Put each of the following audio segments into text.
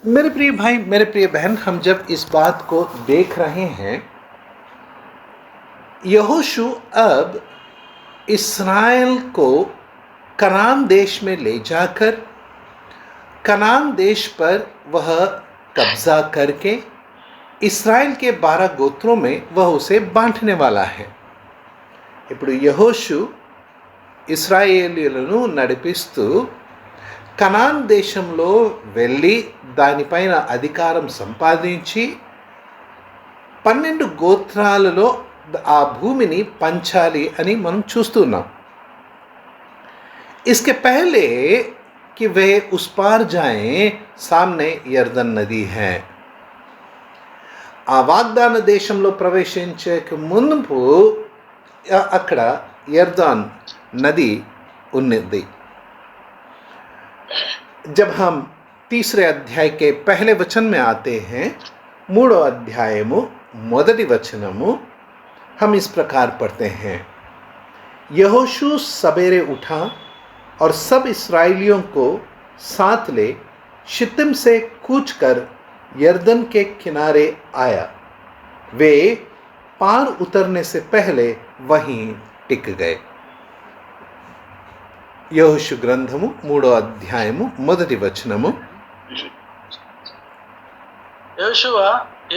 मेरे प्रिय भाई, मेरे प्रिय बहन, हम जब इस बात को देख रहे हैं, यहोशू अब इस्राएल को कनान देश में ले जाकर कनान देश पर वह कब्जा करके इस्राएल के 12 गोत्रों में वह उसे बांटने वाला है। ఇప్పుడు యెహోషు ఇశ్రాయేలీయులను నడిపిస్తూ కనాన్ దేశంలో వెళ్ళి దానిపైన అధికారం సంపాదించి 12 గోత్రాలలో ఆ భూమిని పంచాలి అని మనం చూస్తున్నాం। इसके पहले कि वे उस पार जाएं, सामने यर्दन नदी है। ఆ వాగ్దాన దేశంలో ప్రవేశించక మునుపు అక్కడ यर्दन नदी ఉన్నది। जब हम तीसरे अध्याय के पहले वचन में आते हैं, मूडो अध्यायमु मोदटी वचनमु, हम इस प्रकार पढ़ते हैं। यहोशू सवेरे उठा और सब इस्राएलियों को साथ ले शित्तिम से कूच कर यर्दन के किनारे आया। वे पार उतरने से पहले वहीं टिक गए। యెహోషు గ్రంథము 3వ అధ్యాయము మొదటి వచనము। యెహోషువ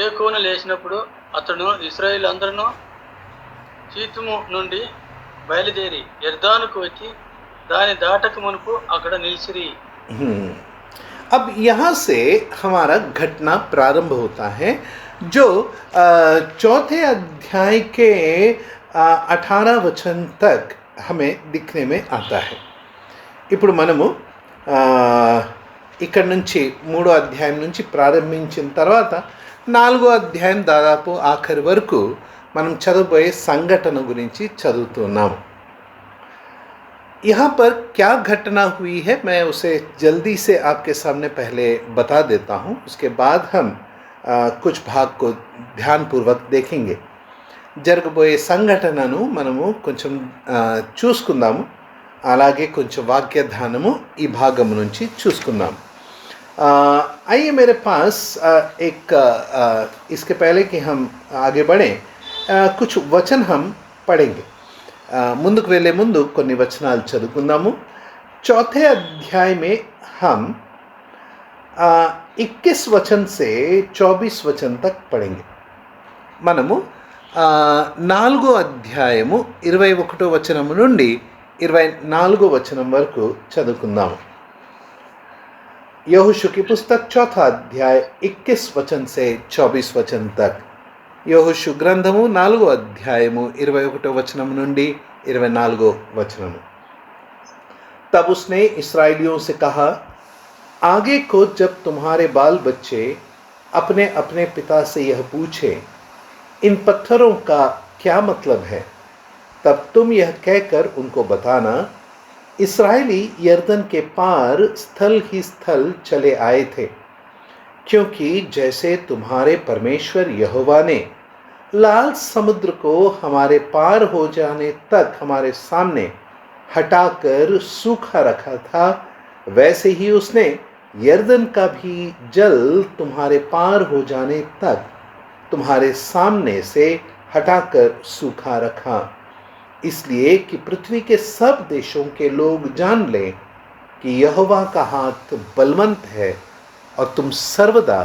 ఏకోను లేచినప్పుడు అతడు ఇశ్రాయేలు అందరూ చీతుము నుండి బయలుదేరి యర్దానుకు వచ్చి దాని దాటక మునుపు అక్కడ నిలిచిరి। अब यहाँ से हमारा घटना प्रारंभ होता है, जो चौथे अध्याय के 18 वचन तक हमें दिखने में आता है। ఇప్పుడు మనము ఇక్కడ నుంచి 3వ అధ్యాయం నుంచి ప్రారంభించిన తర్వాత 4వ అధ్యాయం దాదాపు ఆఖరి వరకు మనం చదవబోయే సంఘటన గురించి చదువుతున్నాము। यहाँ पर क्या घटना हुई है, मैं उसे जल्दी से आपके सामने पहले बता देता हूँ, उसके बाद हम कुछ भाग को ध्यानपूर्वक देखेंगे। జరగబోయే సంఘటనను మనము కొంచెం చూసుకుందాము, అలాగే కొంచెం వాక్య ధ్యానము ఈ భాగం నుంచి చూసుకుందాం। आइए मेरे पास एक इसके पहले कि हम आगे बढ़ें, कुछ वचन हम पढ़ेंगे। ముందుకు వెళ్ళే ముందు కొన్ని వచనాలు చదువుకుందాము। चौथे अध्याय में हम 21 वचन से 24 वचन तक पढ़ेंगे। మనము 4వ అధ్యాయము 21వ వచనము నుండి 24వ వచనం వరకు చదువుకుందాము। यहोशू की पुस्तक 4था अध्याय 21 वचन से 24 वचन तक। యెహోషు గ్రంథము 4వ అధ్యాయము 21వ వచనం నుండి 24వ వచనము। तब उसने इस्राएलियों से कहा, आगे को जब तुम्हारे बाल बच्चे अपने अपने पिता से यह पूछे, इन पत्थरों का क्या मतलब है, तब तुम यह कहकर उनको बताना, इस्राएली यर्दन के पार स्थल ही स्थल चले आए थे, क्योंकि जैसे तुम्हारे परमेश्वर यहोवा ने लाल समुद्र को हमारे पार हो जाने तक हमारे सामने हटाकर सूखा रखा था, वैसे ही उसने यर्दन का भी जल तुम्हारे पार हो जाने तक तुम्हारे सामने से हटाकर सूखा रखा, इसलिए कि पृथ्वी के सब देशों के लोग जान लें कि यहोवा का हाथ बलवंत है और तुम सर्वदा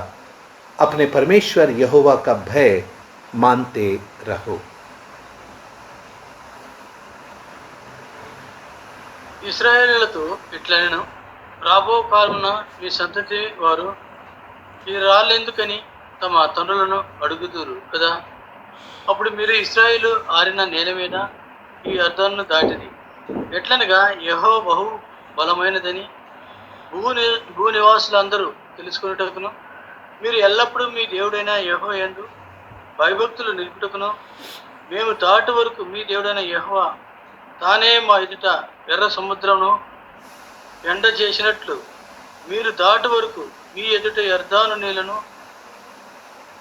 अपने परमेश्वर यहोवा का भय मानते रहो। ఇశ్రాయేలీయులతో ఇట్లనెను, రాబో కాలమున మీ సంతతి వారు ఈ రాళ్ళెందుకని తమ తండ్రులను అడుగుదురు కదా, అప్పుడు మీరు ఇశ్రాయేలు ఆరిన నేల మీద ఈ యర్దానును దాటిరి। ఎట్లనగా యెహోవా బహు బలమైనదని భూ నివాసులందరూ తెలుసుకునేటకును, మీరు ఎల్లప్పుడూ మీ దేవుడైన యెహోవా యందు భయభక్తులు నిలుపుటకును, మేము దాటు వరకు మీ దేవుడైన యెహోవా తానే మా ఎదుట ఎర్ర సముద్రమును ఎండ చేసినట్లు మీరు దాటు వరకు మీ ఎదుట యర్దాను నీళ్లను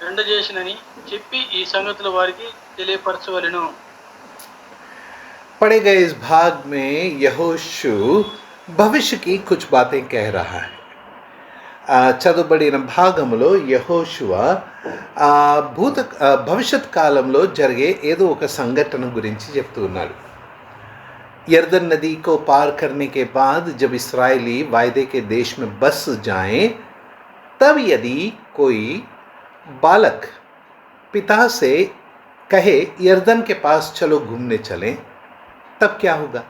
ఎండ చేసినని చెప్పి ఈ సంగతులు వారికి తెలియపరచవలెను। पढ़े गए इस भाग में यहोशू भविष्य की कुछ बातें कह रहा है। చదువుబడిన భాగంలో యెహోషువ భవిష్యత్ కాలంలో జరిగే ఏదో ఒక సంఘటన గురించి చెప్తూ ఉన్నాడు. यरदन नदी को पार करने के बाद जब इस्राएली वायदे के देश में बस जाएं, तब यदि कोई बालक पिता से कहे यरदन के पास चलो घूमने चलें, तब क्या होगा?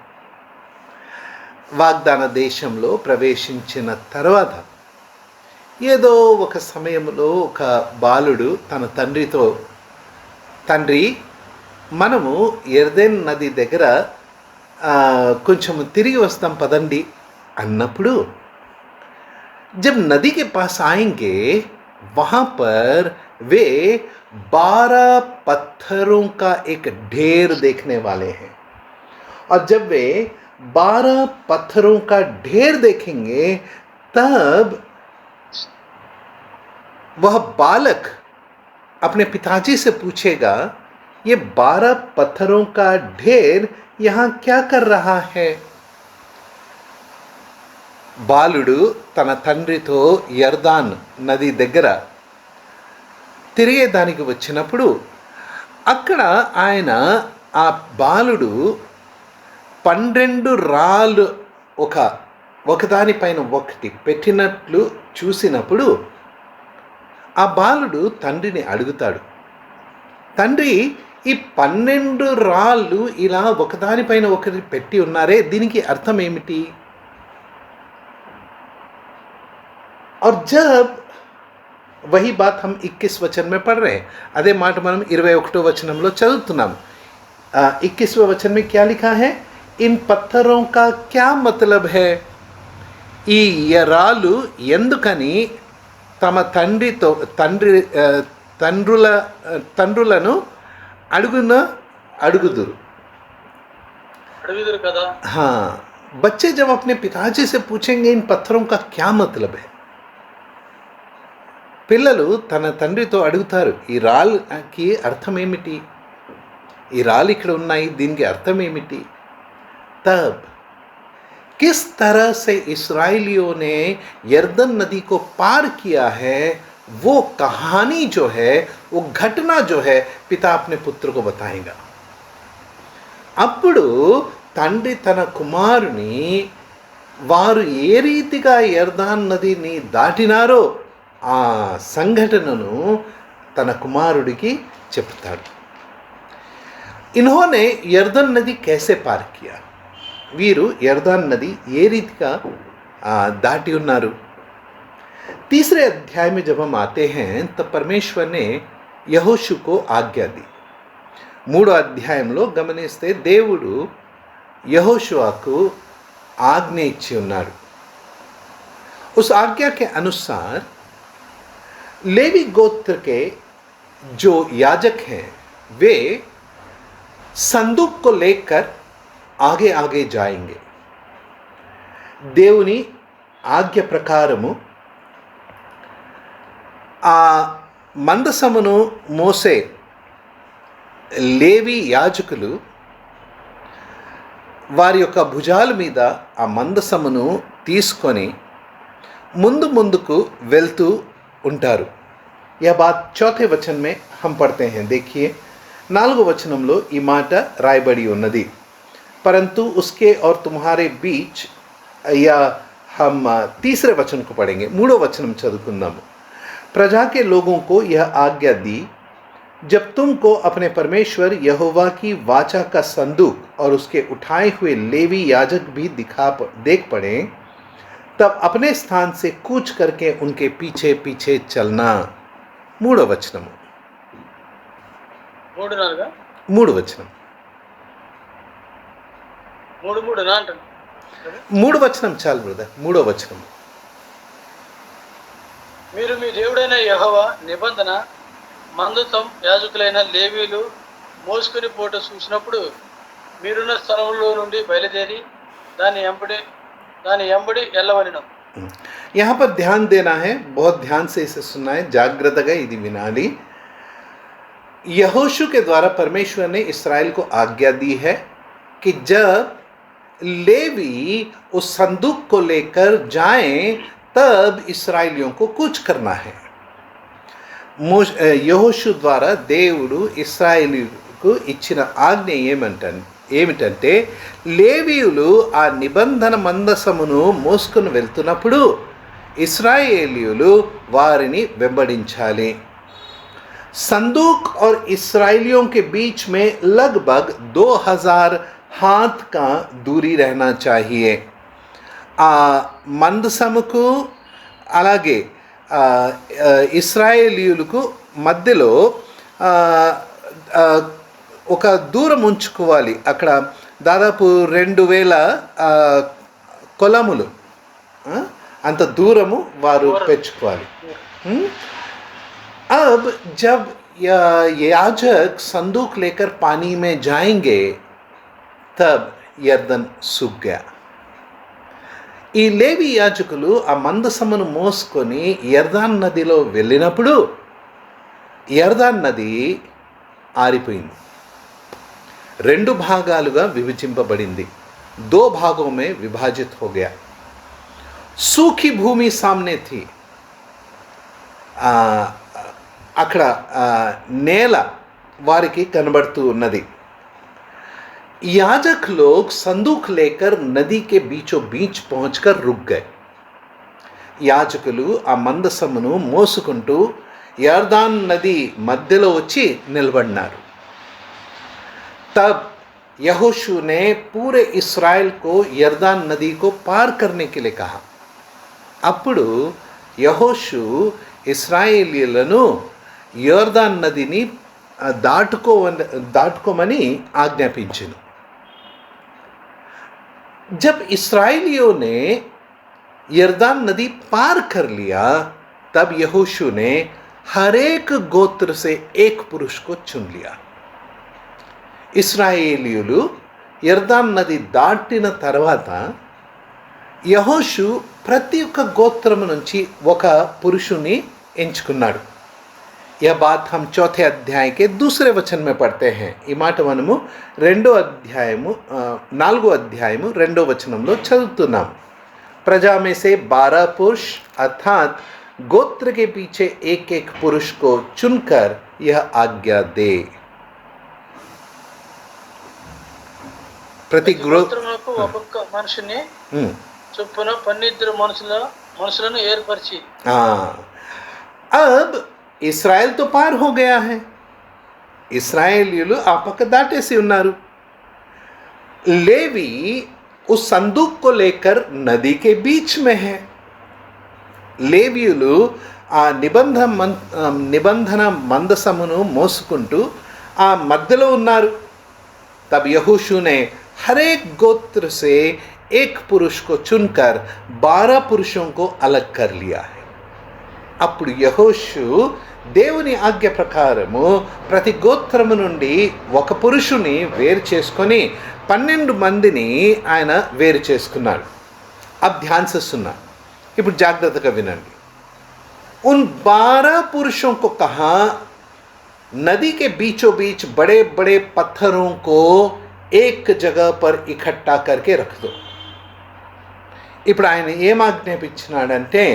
వాగ్దాన దేశంలో ప్రవేశించిన తర్వాత ఏదో ఒక సమయంలో ఒక బాలుడు తన తండ్రితో, తండ్రి మనము యర్దెన్ నది దగ్గర కొంచెం తిరిగి వస్తాం పదండి అన్నప్పుడు, जब नदी के पास आएंगे वहाँ पर वे 12 पत्थरों का एक ढेर देखने वाले हैं, और जब वे 12 पत्थरों का ढेर देखेंगे तब वह बालक अपने पिताजी से पूछेगा, ये 12 पत्थरों का ढेर यहाँ क्या कर रहा है? బాలుడు తన తండ్రితో యర్దాన్ నది దగ్గర తిరిగేదానికి వచ్చినప్పుడు అక్కడ ఆయన ఆ బాలుడు 12 రాళ్ళు ఒకదానిపైన ఒకటి పెట్టినట్లు చూసినప్పుడు ఆ బాలుడు తండ్రిని అడుగుతాడు, తండ్రి ఈ 12 రాళ్ళు ఇలా ఒకదానిపైన ఒకటి పెట్టి ఉన్నారే, దీనికి అర్థం ఏమిటి? और जब वही बात हम 21 वचन में पढ़ रहे हैं, అదే మాట మనం 21వ వచనంలో చదువుతున్నాం. 21वें वचन में क्या लिखा है? इन पत्थरों का क्या मतलब है? ఈ రాళ్ళు ఎందుకని తమ తండ్రులను అడుగుదురు కదా. हाँ, बच्चे जब अपने पिताजी से पूछेंगे इन पत्थरों का क्या मतलब है, పిల్లలు తన తండ్రితో అడుగుతారు, ఈ రాళ్ళకి అర్థం ఏమిటి, ఈ రాళ్ళు ఇక్కడ ఉన్నాయి, దీనికి అర్థం ఏమిటి? तब किस तरह से इस्राएलियों ने यरदन नदी को पार किया है, वो कहानी जो है, वो घटना जो है, पिता अपने पुत्र को बताएगा. అప్పుడు తండ్రి తన కుమారుని వారు ఏ రీతిగా యర్దాన్ నదిని దాటినారో ఆ సంఘటనను తన కుమారుడికి చెప్తాడు. इन्होंने यर्दन नदी कैसे पार किया? వీరు యర్దాన్ నది ఏ రీతిగా దాటి ఉన్నారు? तीसरे अध्याय में जब हम आते हैं तब परमेश्वर ने యెహోషు को आज्ञा दी. 3వ అధ్యాయంలో గమనిస్తే దేవుడు యెహోషువకు ఆజ్ఞ ఇచ్చి ఉన్నాడు. उस आज्ञा के अनुसार लेवी गोत्र के जो याजक हैं वे संदूक को लेकर आगे आगे जाएंगे. దేవుని ఆజ్ఞ ప్రకారము ఆ మందసమును మోసే లేవి యాజకులు వారి యొక్క భుజాల మీద ఆ మందసమును తీసుకొని ముందుకు వెళ్తూ ఉంటారు. यह बात 4थे वचन में हम पढ़ते हैं. देखिए 4వ వచనంలో ఈ మాట రాయబడి ఉన్నది. परंतु उसके और तुम्हारे बीच, या हम 3रे वचन को पढ़ेंगे. 3వ वचనం చదువుకుందాము. प्रजा के लोगों को यह आज्ञा दी, जब तुमको अपने परमेश्वर यहोवा की वाचा का संदूक और उसके उठाए हुए लेवी याजक भी देख पड़े, तब अपने स्थान से कूच करके उनके पीछे पीछे चलना. 3వ వచనం. 3వ వచనం. 3వ వచనం చాలు బ్రదర్. 3వ వచనం. మీరు మీ దేవుడైన యెహోవా నిబంధన మందసం యాజకులైన లేవీలు మోసుకుని పోట చూసినప్పుడు మీరున్న స్థలంలో నుండి బయలుదేరి దాని ఎంబడి ఎల్లవలెను. यहाँ पर ध्यान देना है, बहुत ध्यान से इसे सुनना है, जागृतगा इदी विनाली. यहोशू के द्वारा परमेश्वर ने इस्राएल को आज्ञा दी है कि जब लेवी उस संदूक को लेकर जाएं तब इसराइलियों को कूच करना है. యెహోషు ద్వారా దేవుడు ఇశ్రాయేలీయులకు ఇచ్చిన ఆజ్ఞ ఏమిటంటే లేవీయులు ఆ నిబంధన మందసమును మోసుకుని వెళ్తున్నప్పుడు ఇశ్రాయేలీయులు వారిని వెంబడించాలి. संदूक और इसराइलियों के बीच में लगभग 2000 हाथ का दूरी रहना चाहिए. మందసముకు అలాగే ఇశ్రాయేలీయులకు మధ్యలో ఒక దూరం ఉంచుకోవాలి. అక్కడ దాదాపు 2000 కొలములు అంత దూరము వారు పెంచుకోవాలి. अब जब याजक संदूक लेकर पानी में जाएंगे तब यर्दन सूख गया. ఈ లేవి యాజకులు ఆ మందసమును మోసుకొని యర్దాన్ నదిలో వెళ్ళినప్పుడు యర్దాన్ నది ఆరిపోయింది. 2 భాగాలుగా విభజింపబడింది. 2 भागों में विभाजित हो गया. सूखी भूमि सामने थी. అక్కడ నేల వారికి కనబడుతూ ఉన్నది. याजक लोग संदूक लेकर नदी के बीचों बीच पहुंचकर रुक गए. యాజకులు ఆ మందసమును మోసుకుంటూ యర్దాన్ నది మధ్యలో వచ్చి నిలబడినారు. तब यहोशू ने पूरे इस्राएल को यर्दान नदी को पार करने के लिए कहा. అప్పుడు యెహోషు ఇశ్రాయేలీయులను యర్దాన్ నదిని దాటుకోమని ఆజ్ఞాపించెను. जब इस्राएलियों ने यर्दान नदी पार कर लिया तब यहोशू ने हर एक गोत्र से एक पुरुष को चुन लिया. ఇశ్రాయేలీయులు యర్దాన్ నది దాటిన తర్వాత యెహోషు ప్రతి ఒక్క గోత్రము నుంచి ఒక పురుషుని ఎంచుకున్నాడు. यह बात हम चौथे अध्याय के दूसरे वचन में पढ़ते हैं. ఈ మాట మనము 4వ అధ్యాయము 2వ వచనంలో చదువుతున్నాం. प्रजा में से 12 पुरुष अर्थात गोत्र के पीछे एक एक पुरुष को चुनकर यह आज्ञा दे. ప్రతి గోత్రములకు ఒక్కొక్క మనిషిని చొప్పున 12 మనుషులను ఏర్పరిచి. अब ఇస్రాయేల్ तो पार हो गया है. ఇశ్రాయేలీయులు ఆ పక్క దాటేసి ఉన్నారు. लेवी उस संदूक को लेकर नदी के बीच में है. లేవీయులు ఆ నిబంధన మందసమును మోసుకుంటూ ఆ మధ్యలో ఉన్నారు. तब यहोशू ने हर एक गोत्र से एक पुरुष को चुनकर 12 पुरुषों को अलग कर लिया है. అప్పుడు యెహోషు దేవుని ఆజ్ఞ ప్రకారము ప్రతి గోత్రము నుండి ఒక పురుషుని వేరు చేసుకొని 12 మందిని ఆయన వేరు చేసుకున్నాడు. अब ध्यान से सुनना. ఇప్పుడు జాగ్రత్తగా వినండి. उन 12 पुरुषों को कहा नदी के बीचों बीच बड़े बड़े पत्थरों को एक जगह पर इकट्ठा करके रख दो. ఇప్పుడు ఆయన ఏం ఆజ్ఞాపించినాడంటే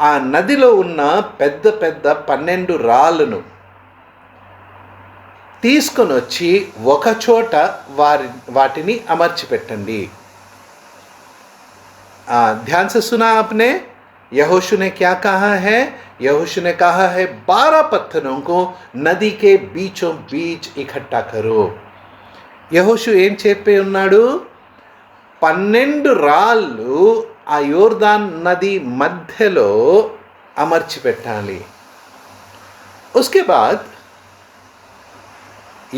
ఆ నదిలో ఉన్న పెద్ద పెద్ద 12 రాళ్ళను తీసుకొని వచ్చి ఒక చోట వాటిని అమర్చి పెట్టండి. ध्यान से सुना आपने. यहोशू ने क्या कहा है? यहोशू ने कहा है 12 पत्थरों को नदी के बीचों बीच इकट्ठा करो. యెహోషు ఏం చెప్పి ఉన్నాడు? 12 రాళ్ళు ఆ యోర్దాన్ నది మధ్యలో అమర్చి పెట్టాలి. उसके बाद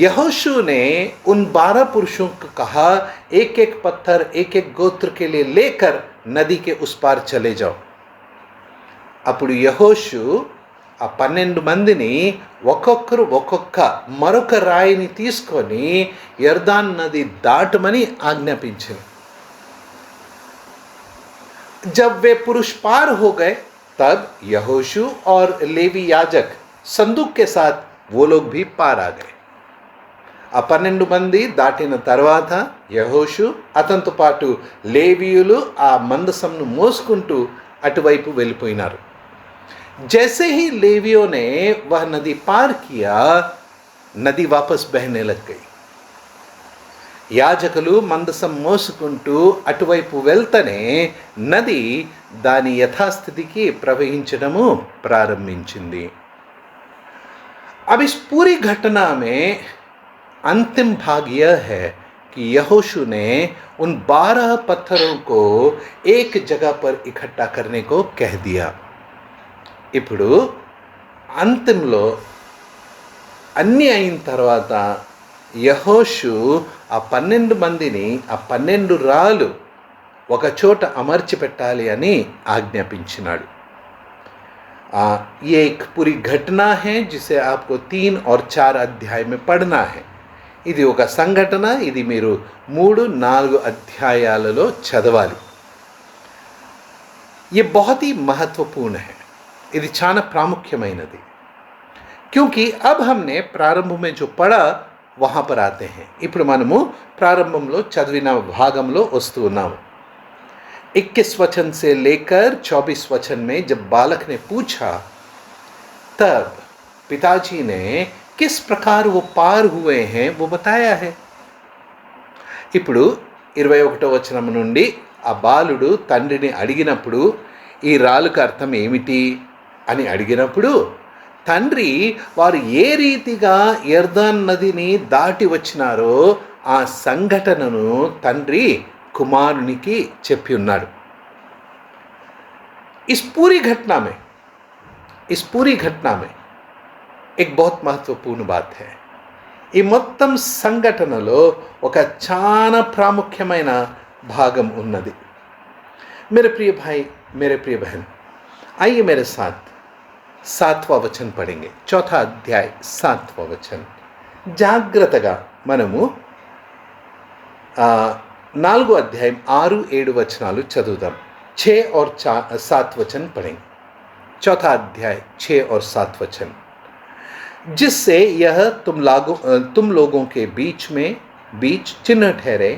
यहोशू ने उन 12 पुरुषों को कहा एक एक पत्थर एक एक गोत्र के लिए लेकर नदी के उस पार चले जाओ. అప్పుడు యెహోషు ఆ 12 మందిని ఒక్కొక్కరు ఒక్కొక్క మరొక రాయిని తీసుకొని యర్దాన్ నది దాటమని ఆజ్ఞాపించారు. जब वे पुरुष पार हो गए तब यहोशू और लेवी याजक संदूक के साथ वो लोग भी पार आ गए. ఆ 12 మంది దాటిన తర్వాత యెహోషు అతనితో పాటు లేవీయులు ఆ మందసంను మోసుకుంటూ అటువైపు వెళ్ళిపోయినారు. जैसे ही लेवियों ने वह नदी पार किया, నది వాపస్ బహనే లగ్ గయి. యాజకులు మందసం మోసుకుంటూ అటువైపు వెళ్తనే నది దాని యథాస్థితికి ప్రవహించడము ప్రారంభించింది. अब इस पूरी घटना में अंतिम भाग यह है कि यहोशू ने उन 12 पत्थरों को एक जगह पर इकट्ठा करने को कह दिया. ఇప్పుడు అంతింలో అన్నీ అయిన తర్వాత యెహోషు ఆ 12 మందిని ఆ 12 రాళ్ళు ఒక చోట అమర్చి పెట్టాలి అని ఆజ్ఞాపించినాడు. ये एक पूरी घटना है जिसे आपको 3 और 4 अध्याय में पढ़ना है. ఇది ఒక సంఘటన. ఇది మీరు 3-4 అధ్యాయాలలో చదవాలి. ये बहुत ही महत्वपूर्ण है. ఇది చాలా ప్రాముఖ్యమైనది. क्योंकि अब हमने प्रारंभ में जो पढ़ा वहाँ पर आते हैं. ఇప్పుడు మనము ప్రారంభంలో చదివిన భాగంలో వస్తూ ఉన్నాము. 21 वचन से लेकर 24 वचन में जब बालक ने पूछा, तब पिताजी ने किस प्रकार वो पार हुए हैं वो बताया है. ఇప్పుడు 21వ వచనం నుండి ఆ బాలుడు తండ్రిని అడిగినప్పుడు ఈ రాళ్ళకు అర్థం ఏమిటి అని అడిగినప్పుడు తండ్రి వారు ఏ రీతిగా యర్దాన్ నదిని దాటి వచ్చినారో ఆ సంఘటనను తండ్రి కుమారునికి చెప్పి ఉన్నాడు. इस पूरी घटना में एक बहुत महत्वपूर्ण बात है. ఈ మొత్తం సంఘటనలో ఒక చాలా ప్రాముఖ్యమైన భాగం ఉన్నది. मेरे प्रिय भाई, मेरे प्रिय बहन, आइए मेरे साथ 7वां वचन पढ़ेंगे. 4th अध्याय 7वां वचन. జాగ్రత్తగా మనము 4వ అధ్యాయం 6-7 వచనాలు చదువుదాం. 6 और 7 वचन पढ़ेंगे. 4था अध्याय 6 और 7 वचन. जिससे यह तुम लोगों के बीच चिन्ह ठहरे,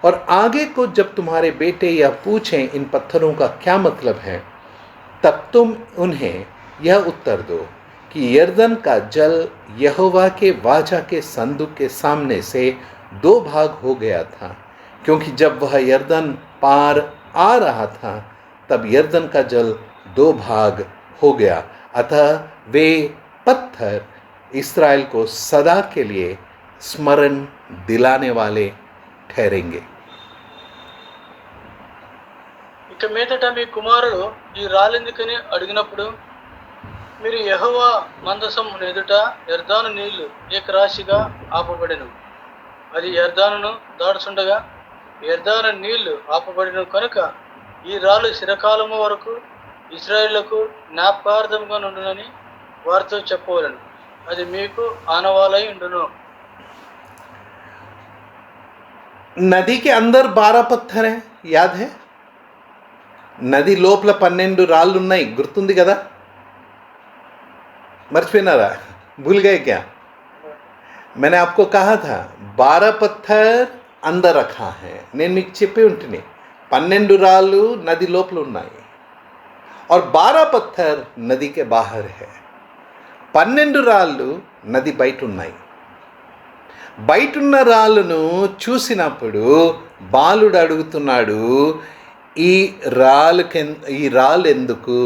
और आगे को जब तुम्हारे बेटे यह पूछें इन पत्थरों का क्या मतलब है, तब तुम उन्हें यह उत्तर दो कि यरदन का जल यहोवा के वाचा के संदूक के सामने से 2 भाग हो गया था, क्योंकि जब वह यरदन पार आ रहा था तब यरदन का जल 2 भाग हो गया. अतः वे पत्थर इस्राएल को सदा के लिए स्मरण दिलाने वाले ठहरेंगे. ఇక మీదట మీ కుమారుడు ఈ రాళ్ళెందుకని అడిగినప్పుడు మీరు యెహోవా మందసం ఎదుట యర్దాను నీళ్లు ఏకరాశిగా ఆపబడెను. అది యర్దానును దాడుచుండగా యర్దాను నీళ్లు ఆపబడిన కనుక ఈ రాళ్ళు చిరకాలము వరకు ఇశ్రాయేలులకు జ్ఞాపకార్థంగా నుండునని వారితో చెప్పవలెను. అది మీకు ఆనవాలై ఉండును. नदी के अंदर 12 पत्थर है, याद है? నది లోపల 12 రాళ్ళు ఉన్నాయి, గుర్తుంది కదా? మర్చిపోయినారా? भूल गए क्या? मैंने आपको कहा था 12 पत्थर अंदर रखा है. నేను మీకు చెప్పి ఉంటిని 12 రాళ్ళు నది లోపల ఉన్నాయి और 12 पत्थर नदी के बाहर है. 12 రాళ్ళు నది బయట ఉన్నాయి. బయటున్న రాళ్ళను చూసినప్పుడు బాలుడు అడుగుతున్నాడు, ఈ రాళ్ళు ఎందుకు?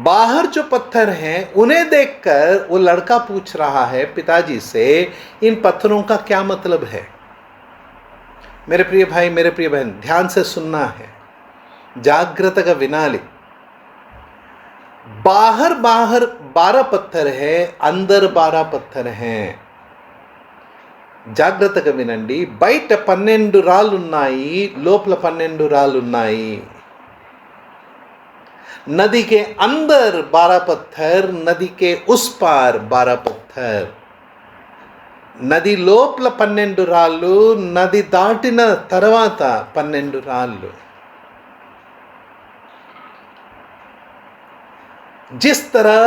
बाहर जो पत्थर हैं उन्हें देखकर वो लड़का पूछ रहा है पिताजी से, इन पत्थरों का क्या मतलब है? मेरे प्रिय भाई, मेरे प्रिय बहन, ध्यान से सुनना है, जागृतगा विनाली. बाहर 12 पत्थर है, अंदर 12 पत्थर हैं. జాగ్రత్తగా వినండి. బయట 12 రాళ్ళు ఉన్నాయి, లోపల 12 రాళ్ళు ఉన్నాయి. नदी के अंदर 12 पत्थर, नदी के उस पार 12 पत्थर. నది లోపల 12 రాళ్ళు, నది దాటిన తర్వాత 12 రాళ్ళు. जिस तरह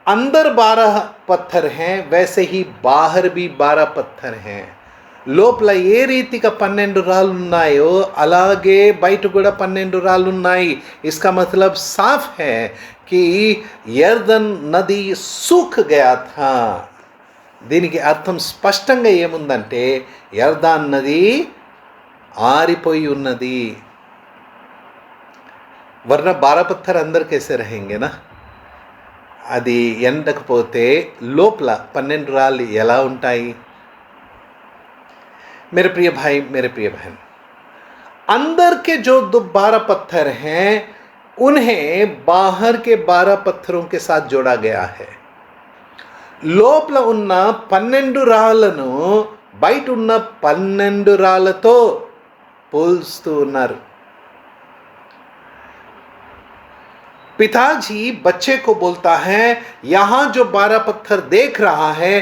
अंदर 12 पत्थर हैं वैसे ही बाहर भी 12 पत्थर हैं. లోపల ఏ రీతిగా 12 రాళ్ళు ఉన్నాయో అలాగే బయట కూడా 12 రాళ్ళు ఉన్నాయి. इसका मतलब साफ है कि यर्दन నది सूख गया था. దీనికి అర్థం స్పష్టంగా ఏముందంటే యర్దాన్ నది ఆరిపోయి ఉన్నది. వరన 12 పత్థర్ అందరు कैसे रहेंगे ना. అది ఎండకపోతే లోపల 12 రాళ్ళు ఎలా ఉంటాయి? मेरे प्रिय भाई, मेरे प्रिय बहन, अंदर के जो 12 पत्थर हैं उन्हें बाहर के 12 पत्थरों के साथ जोड़ा गया है. లోపల ఉన్న 12 రాళ్లను బయట ఉన్న 12 రాళ్లతో పోల్స్తూ ఉన్నారు. पिताजी बच्चे को बोलता है, यहाँ जो 12 पत्थर देख रहा है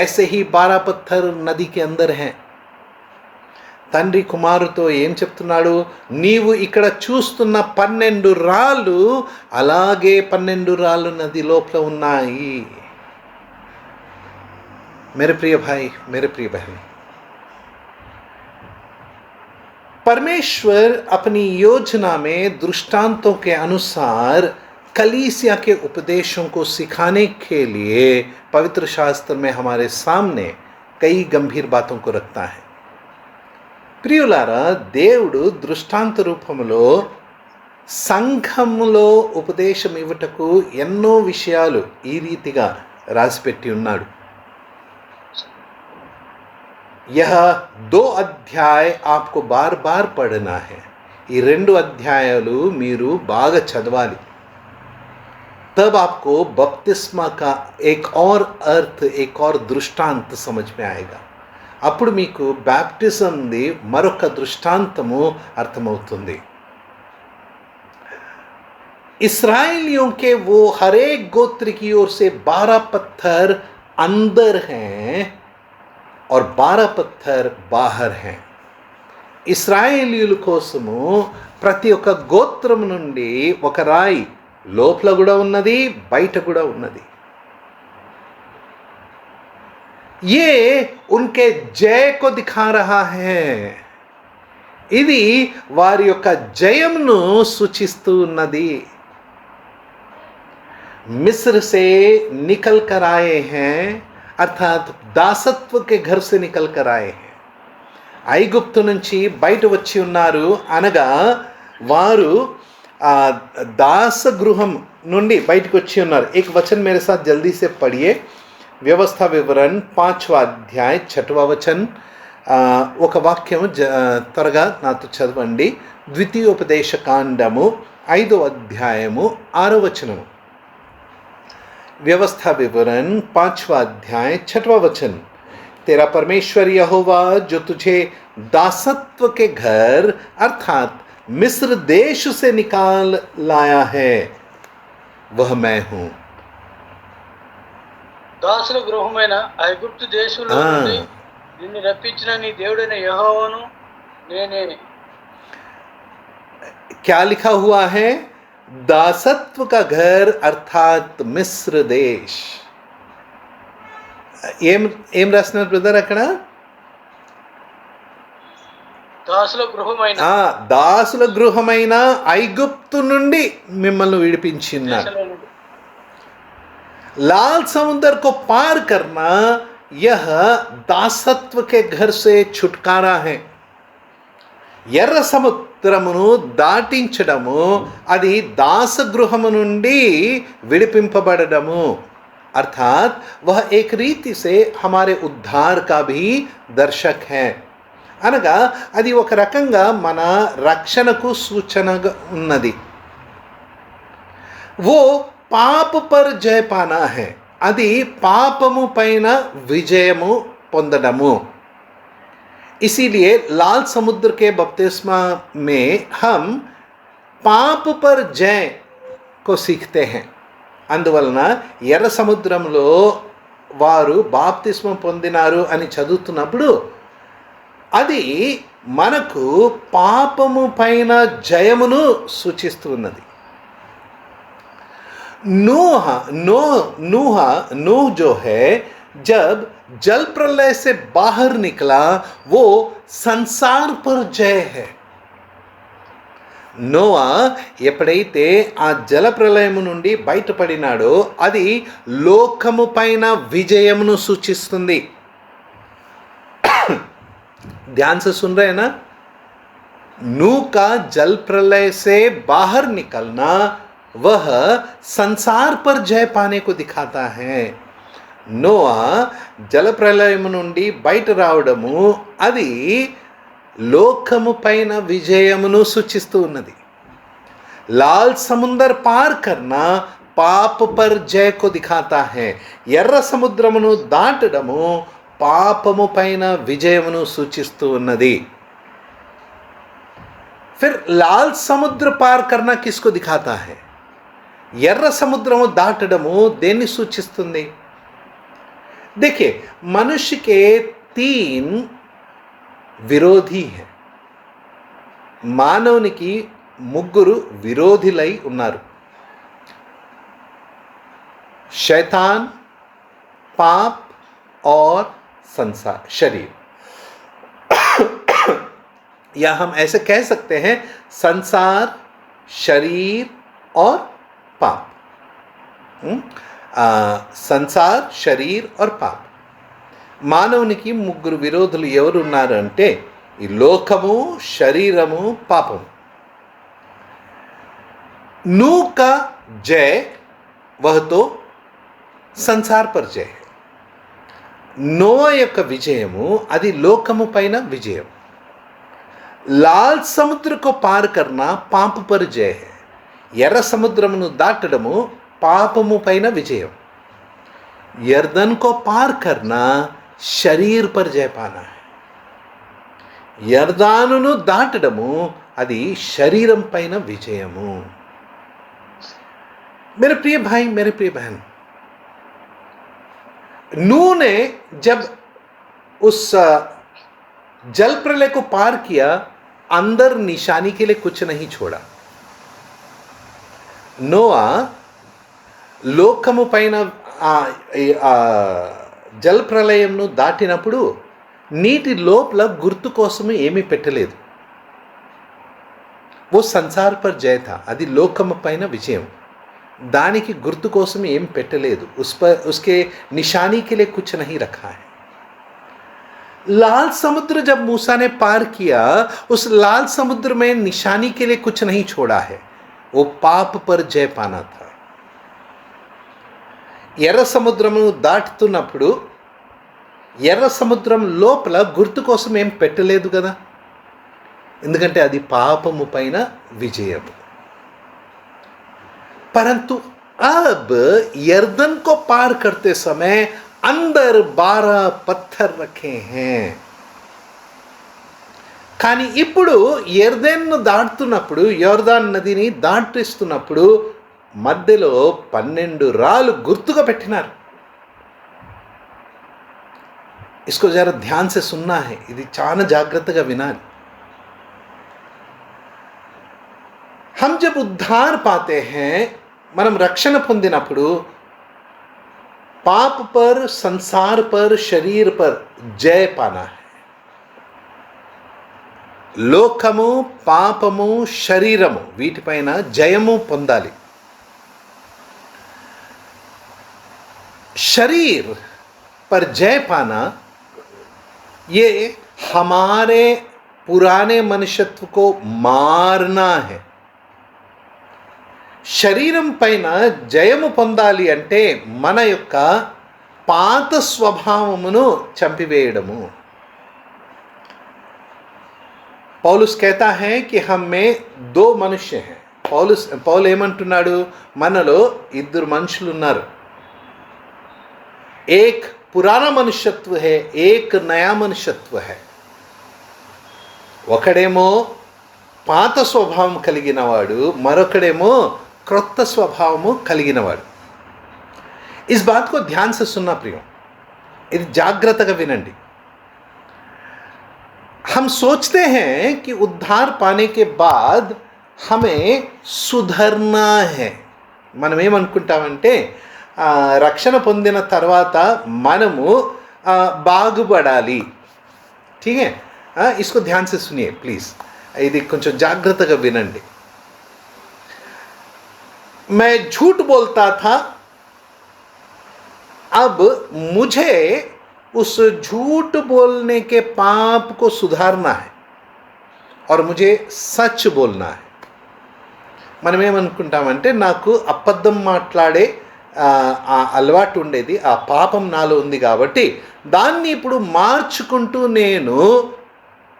ऐसे ही 12 पत्थर नदी के अंदर हैं. తండ్రి కుమారుతో ఏం చెప్తున్నాడు? నీవు ఇక్కడ చూస్తున్న 12 రాళ్ళు అలాగే 12 రాళ్ళు నది లోపల ఉన్నాయి. मेरे प्रिय भाई, मेरे प्रिय बहन, परमेश्वर अपनी योजना में दृष्टांतों के अनुसार कलीसिया के उपदेशों को सिखाने के लिए पवित्र शास्त्र में हमारे सामने कई गंभीर बातों को रखता है. ప్రియులారా, దేవుడు దృష్టాంత రూపంలో సంఘములో ఉపదేశం ఇవ్వటకు ఎన్నో విషయాలు ఈ రీతిగా రాసిపెట్టి ఉన్నాడు. यह 2 అధ్యాయ आपको बार बार पढ़ना है. ఈ 2 అధ్యాయాలు మీరు బాగా చదవాలి. तब आपको बपतिस्मा का एक और अर्थ, एक और दृष्टांत समझ में आएगा. అప్పుడు మీకు బ్యాప్టిజంది మరొక దృష్టాంతము అర్థమవుతుంది. इस्राएलियों के वो हर एक गोत्र की ओर से 12 पत्थर अंदर हैं और 12 पत्थर बाहर हैं. ఇశ్రాయేలీయుల కోసము ప్రతి ఒక్క గోత్రం నుండి ఒక రాయి లోపల కూడా ఉన్నది, బయట కూడా ఉన్నది. ये उनके जय को दिखा रहा है. ఇది వారి యొక్క జయమును సూచిస్తూ ఉన్నది. मिस्र से निकल कर आए हैं, अर्थात दासत्व के घर से निकल कर आए हैं. ఐగుప్తు నుంచి బయట వచ్చి ఉన్నారు అనగా వారు దాస గృహం నుండి బయటకు వచ్చి ఉన్నారు. एक वचन मेरे साथ जल्दी से पढ़िए. వ్యవస్థ వివరణ 5వ అధ్యాయ 6వ వచన. ఒక వాక్యము త్వరగా నాతో చదవండి. ద్వితీయోపదేశ కాండము 5వ అధ్యాయము 6వ వచనము. व्यवस्था विवरण 5वां अध्याय 6वां वचन. तेरा परमेश्वर यहोवा जो तुझे दासत्व के घर अर्थात मिस्र देश से निकाल लाया है वह मैं हूं. దాసుల గృహమైన ఐగుప్తు దేశంలో నుండి నిన్ను రప్పించిన నీ దేవుడైన యెహోవాను నేనే. क्या लिखा हुआ है? दासत्व का घर अर्थात मिस्र देश. ఏం రాసినారు బ్రదర్ అక్కడ? దాసుల గృహమైన ఐగుప్తు నుండి మిమ్మల్ని విడిపించినారు. लाल समुद्र को पार करना यह दासत्व के घर से छुटकारा है. ఎర్ర సముద్రమును దాటించడము అది దాసగృహము నుండి విడిపింపబడడము. अर्थात वह एक रीति से हमारे उद्धार का भी दर्शक है. అనగా అది ఒక రకంగా మన రక్షణకు సూచనగా ఉన్నది. वो पाप पर जय पाना है. అది పాపము పైన విజయము పొందడము. इसीलिए लाल समुद्र के बपतिस्मा में हम पाप पर जय को सीखते हैं. అందువలన ఎర్ర సముద్రంలో వారు బాప్తిస్మం పొందినారు అని చదువుతున్నప్పుడు అది మనకు పాపము పైన జయమును సూచిస్తున్నది. नूह जो है जब जल प्रलय से बाहर निकला वो संसार पर जय है. నోవా ఎప్పుడైతే ఆ జల ప్రళయము నుండి బయటపడినాడో అది లోకము పైన విజయమును సూచిస్తుంది. ध्यान से सुन रहे हैं ना? नूह का जल प्रलय से बाहर निकलना वह संसार पर जय पाने को दिखाता है. నోవా జల ప్రళయము నుండి బయట రావడము అది లోకము పైన విజయమును సూచిస్తూ ఉన్నది. లాల్ సముందర్ పార్ కర్నా పాప పర్ జయ కో దిఖాతా హై. ఎర్ర సముద్రమును దాటడము పాపము పైన విజయమును సూచిస్తూ ఉన్నది. फिर लाल समुद्र पार करना किसको दिखाता है? ఎర్ర సముద్రము దాటడము దేన్ని సూచిస్తుంది? देखिए, मनुष्य के 3 విరోధి है. మానవునికి 3 విరోధులై ఉన్నారు. शैतान, पाप और संसार, शरीर. या हम ऐसे कह सकते हैं संसार, शरीर और पाप. సంసార్, శరీర్ और పాప్. మానవునికి 3 విరోధులు ఎవరు ఉన్నారు అంటే ఈ లోకము, శరీరము, పాపము. नूह का जय वह तो సంసార్ पर जय है. నోవా యొక్క విజయము అది లోకము పైన విజయం. లాల్ సముద్ర को पार करना पाप पर जय है. ఎర్ర సముద్రమును దాటడము పాపము పైన విజయం. यर्दन को पार करना शरीर पर जय पाना है. యర్దానును దాటడము అది శరీరం పైన విజయము. मेरे प्रिय भाई, मेरे प्रिय बहन, नूह ने जब उस जल प्रलय को पार किया, अंदर निशानी के लिए कुछ नहीं छोड़ा. नोआ లోకము పైన జల ప్రళయంను దాటినప్పుడు నీటి లోపల గుర్తు కోసము ఏమీ పెట్టలేదు. वो संसार पर जय था. అది లోకము పైన విజయం. దానికి గుర్తు కోసం ఏం పెట్టలేదు. उसके निशानी के लिए कुछ नहीं रखा है. लाल समुद्र जब मूसा ने पार किया, उस लाल समुद्र में निशानी के लिए कुछ नहीं छोड़ा है. वो पाप पर जय पाना था. ఎర్ర సముద్రమును దాటుతున్నప్పుడు ఎర్ర సముద్రం లోపల గుర్తు కోసం ఏం పెట్టలేదు కదా, ఎందుకంటే అది పాపము పైన విజయము. परंतु अब यर्दन को पार करते समय अंदर 12 पत्थर रखे हैं. కానీ ఇప్పుడు యర్దన్ను దాటుతున్నప్పుడు, యోర్దాన్ నదిని దాటిస్తున్నప్పుడు మధ్యలో 12 రాళ్ళు గుర్తుగా పెట్టినారు. इसको जरा ध्यान से सुनना है. ఇది చాలా జాగ్రత్తగా వినాలి. हम जब उद्धार पाते हैं, మనం రక్షణ పొందినప్పుడు पाप पर, संसार पर, शरीर पर जय पाना है. లోకము, పాపము, శరీరము వీటిపైన జయము పొందాలి. शरीर पर जय पाना ये हमारे पुराने मनुष्यत्व को मारना है. శరీరం పైన జయము పొందాలి అంటే మన యొక్క పాత స్వభావమును చంపివేయడము. పౌలుస్ कहता है कि हम में 2 మనుష్య हैं. పౌలు ఏమంటున్నాడు? మనలో 2 మనుషులు ఉన్నారు. एक पुराना मनुष्यत्व है, एक नया मनुष्यत्व है. ఒకడేమో పాత స్వభావం కలిగినవాడు, మరొకడేమో క్రొత్త స్వభావము కలిగినవాడు. इस बात को ध्यान से सुनना प्रियो. ఇది జాగ్రత్తగా వినండి. हम सोचते हैं कि उद्धार पाने के बाद हमें सुधरना है. మనం ఏమనుకుంటామంటే రక్షణ పొందిన తర్వాత మనము బాగుపడాలి. ठीक है, इसको ध्यान से सुनिए प्लीज़. ఇది కొంచెం జాగ్రత్తగా వినండి. मैं झूठ बोलता था, अब मुझे उस झूठ बोलने के पाप को सुधारना है और मुझे सच बोलना है. మనం ఏమనుకుంటామంటే నాకు అబద్ధం మాట్లాడే ఆ అలవాటు ఉండేది, ఆ పాపం నాలో ఉంది కాబట్టి దాన్ని ఇప్పుడు మార్చుకుంటూ నేను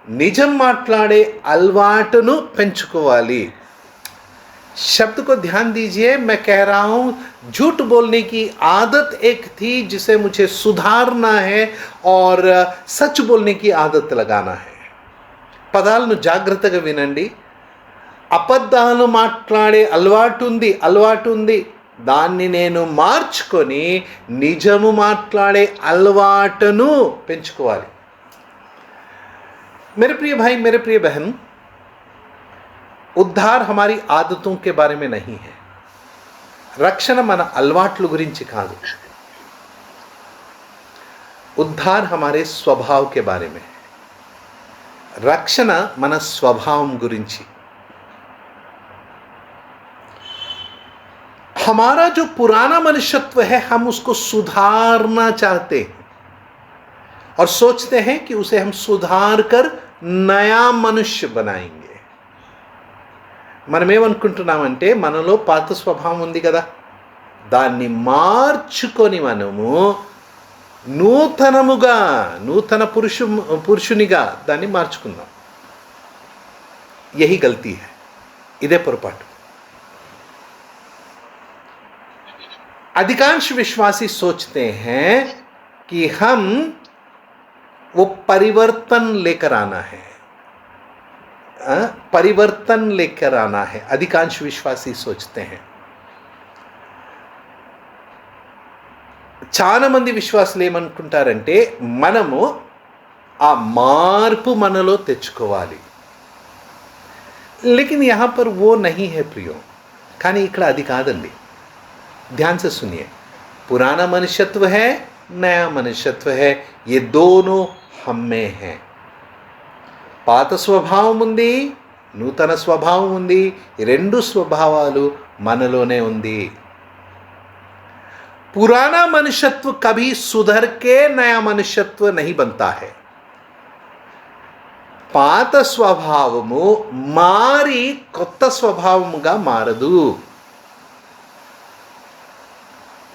నిజం మాట్లాడే అలవాటును పెంచుకోవాలి. शब्द को ध्यान दीजिए, मैं कह रहा हूँ झूठ बोलने की आदत एक थी जिसे मुझे सुधारना है और सच बोलने की आदत लगाना है. పదాలను జాగ్రత్తగా వినండి. అబద్ధాలు మాట్లాడే అలవాటు ఉంది, దాన్ని నేను మార్చుకొని నిజము మాట్లాడే అలవాటును పెంచుకోవాలి. मेरे प्रिय भाई, मेरे प्रिय बहन, ఉద్ధార్ हमारी आदतों के बारे में नहीं है. రక్షణ మన అలవాట్ల గురించి కాదు. ఉద్ధార్ हमारे स्वभाव के बारे में. రక్షణ మన స్వభావం గురించి. हमारा जो पुराना मनुष्यत्व है हम उसको सुधारना चाहते हैं और सोचते हैं कि उसे हम सुधार कर नया मनुष्य बनाएंगे. మనం ఏమనుకుంటున్నామంటే మనలో పాత స్వభావం ఉంది కదా, దాన్ని మార్చుకొని మనము నూతన పురుషునిగా దాన్ని మార్చుకుందాం. యహీ గల్తీ హై, ఇదే పొరపాటు. अधिकांश विश्वासी सोचते हैं कि हम वो परिवर्तन लेकर आना है, अधिकांश विश्वासी सोचते हैं. చాలా మంది విశ్వాసులు ఏమనుకుంటారంటే మనము ఆ మార్పు మనలో తెచ్చుకోవాలి. लेकिन यहाँ पर वो नहीं है प्रियो. కానీ ఇక్కడ అది కాదండి. ध्यान से सुनिए, पुराना मनुष्यत्व है, नया मनुष्यत्व है, ये दोनों हम में हैं. పాత స్వభావం ఉంది, నూతన స్వభావం ఉంది. ఈ రెండు స్వభావాలు మనలోనే ఉంది. पुराना मनुष्यत्व कभी सुधर के नया मनुष्यत्व नहीं बनता है. పాత స్వభావము మారి కొత్త స్వభావముగా మారదు.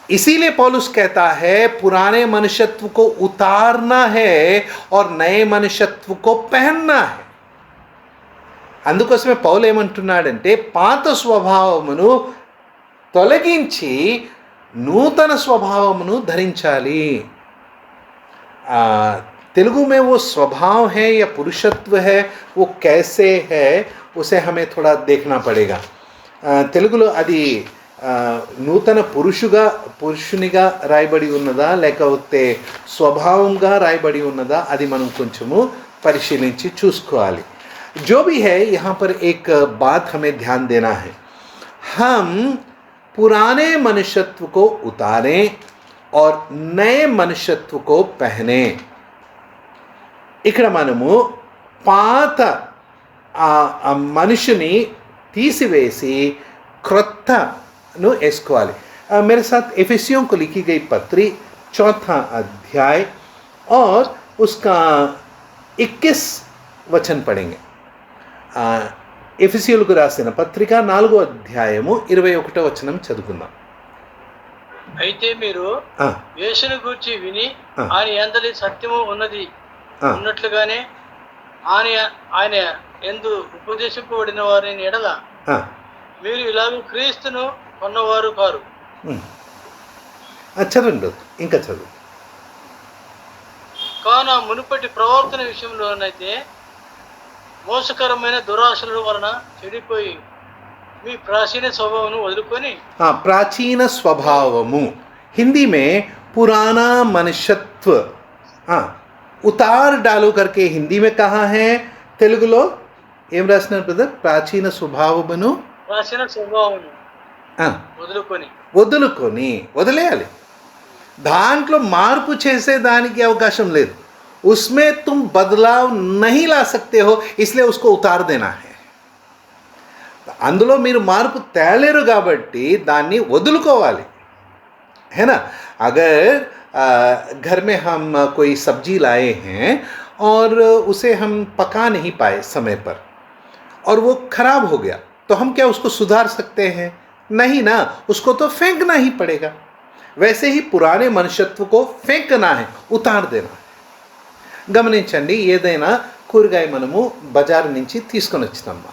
इसीलिए पौलुस कहता है पुराने मनुष्यत्व को उतारना है और नए मनुष्यत्व को पहनना है. అందుకోసమే పౌలు ఏమంటున్నాడంటే పాత స్వభావమును తొలగించి నూతన స్వభావమును ధరించాలి. तेलुगु में वो स्वभाव है या पुरुषत्व है, वो कैसे है उसे हमें थोड़ा देखना पड़ेगा. తెలుగులో అది నూతన పురుషునిగా రాయబడి ఉన్నదా లేకపోతే స్వభావంగా రాయబడి ఉన్నదా అది మనం కొంచెము పరిశీలించి చూసుకోవాలి. जो भी है, यहाँ पर एक बात हमें ध्यान देना है, हम पुराने मनुष्यत्व को उतारें और नए मनुष्यत्व को पहने. ఇక్కడ మనము పాత మనుషుని తీసివేసి క్రొత్తను వేసుకోవాలి. मेरे साथ एफिसियों को लिखी गई पत्री 4 अध्याय और उसका 21 वचन पढ़ेंगे. ఎఫెసీయులకు రాసిన పత్రిక 4వ అధ్యాయము 21వ వచనం చదువుకుందాం. అయితే మీరు యేసుని గూర్చి విని ఆయన యందలి సత్యము ఉన్నట్లుగానే ఆయన యందు ఉపదేశింపబడిన వారిని ఎడల మీరు ఇలాగ క్రీస్తును కొన్నవారు కారు. చదవండి, ఇంకా చదువు. కావున మునుపటి ప్రవర్తన విషయంలోనైతే మోసకరమైన దురాశల వలన చెడిపోయి మీ ప్రాచీన స్వభావమును వదులుకొని. ప్రాచీన స్వభావము हिंदी में पुराना मनुष्यत्व उतार डालो करके हिंदी में कहा है. తెలుగులో ఏం రాసినారు బ్రదర్? ప్రాచీన స్వభావమును వదులుకొని వదిలేయాలి. దాంట్లో మార్పు చేసేదానికి అవకాశం లేదు. उसमें तुम बदलाव नहीं ला सकते हो, इसलिए उसको उतार देना है. అందులో మీరు మార్పు తేలేరు కాబట్టి దాన్ని వదులుకోవాలి. है ना. अगर घर में हम कोई सब्जी लाए हैं और उसे हम पका नहीं पाए समय पर और वो खराब हो गया, तो हम क्या उसको सुधार सकते हैं? नहीं ना, उसको तो फेंकना ही पड़ेगा. वैसे ही पुराने मनुष्यत्व को फेंकना है, उतार देना है. గమనించండి, ఏదైనా కూరగాయ మనము బజారు నుంచి తీసుకొని వచ్చినాము,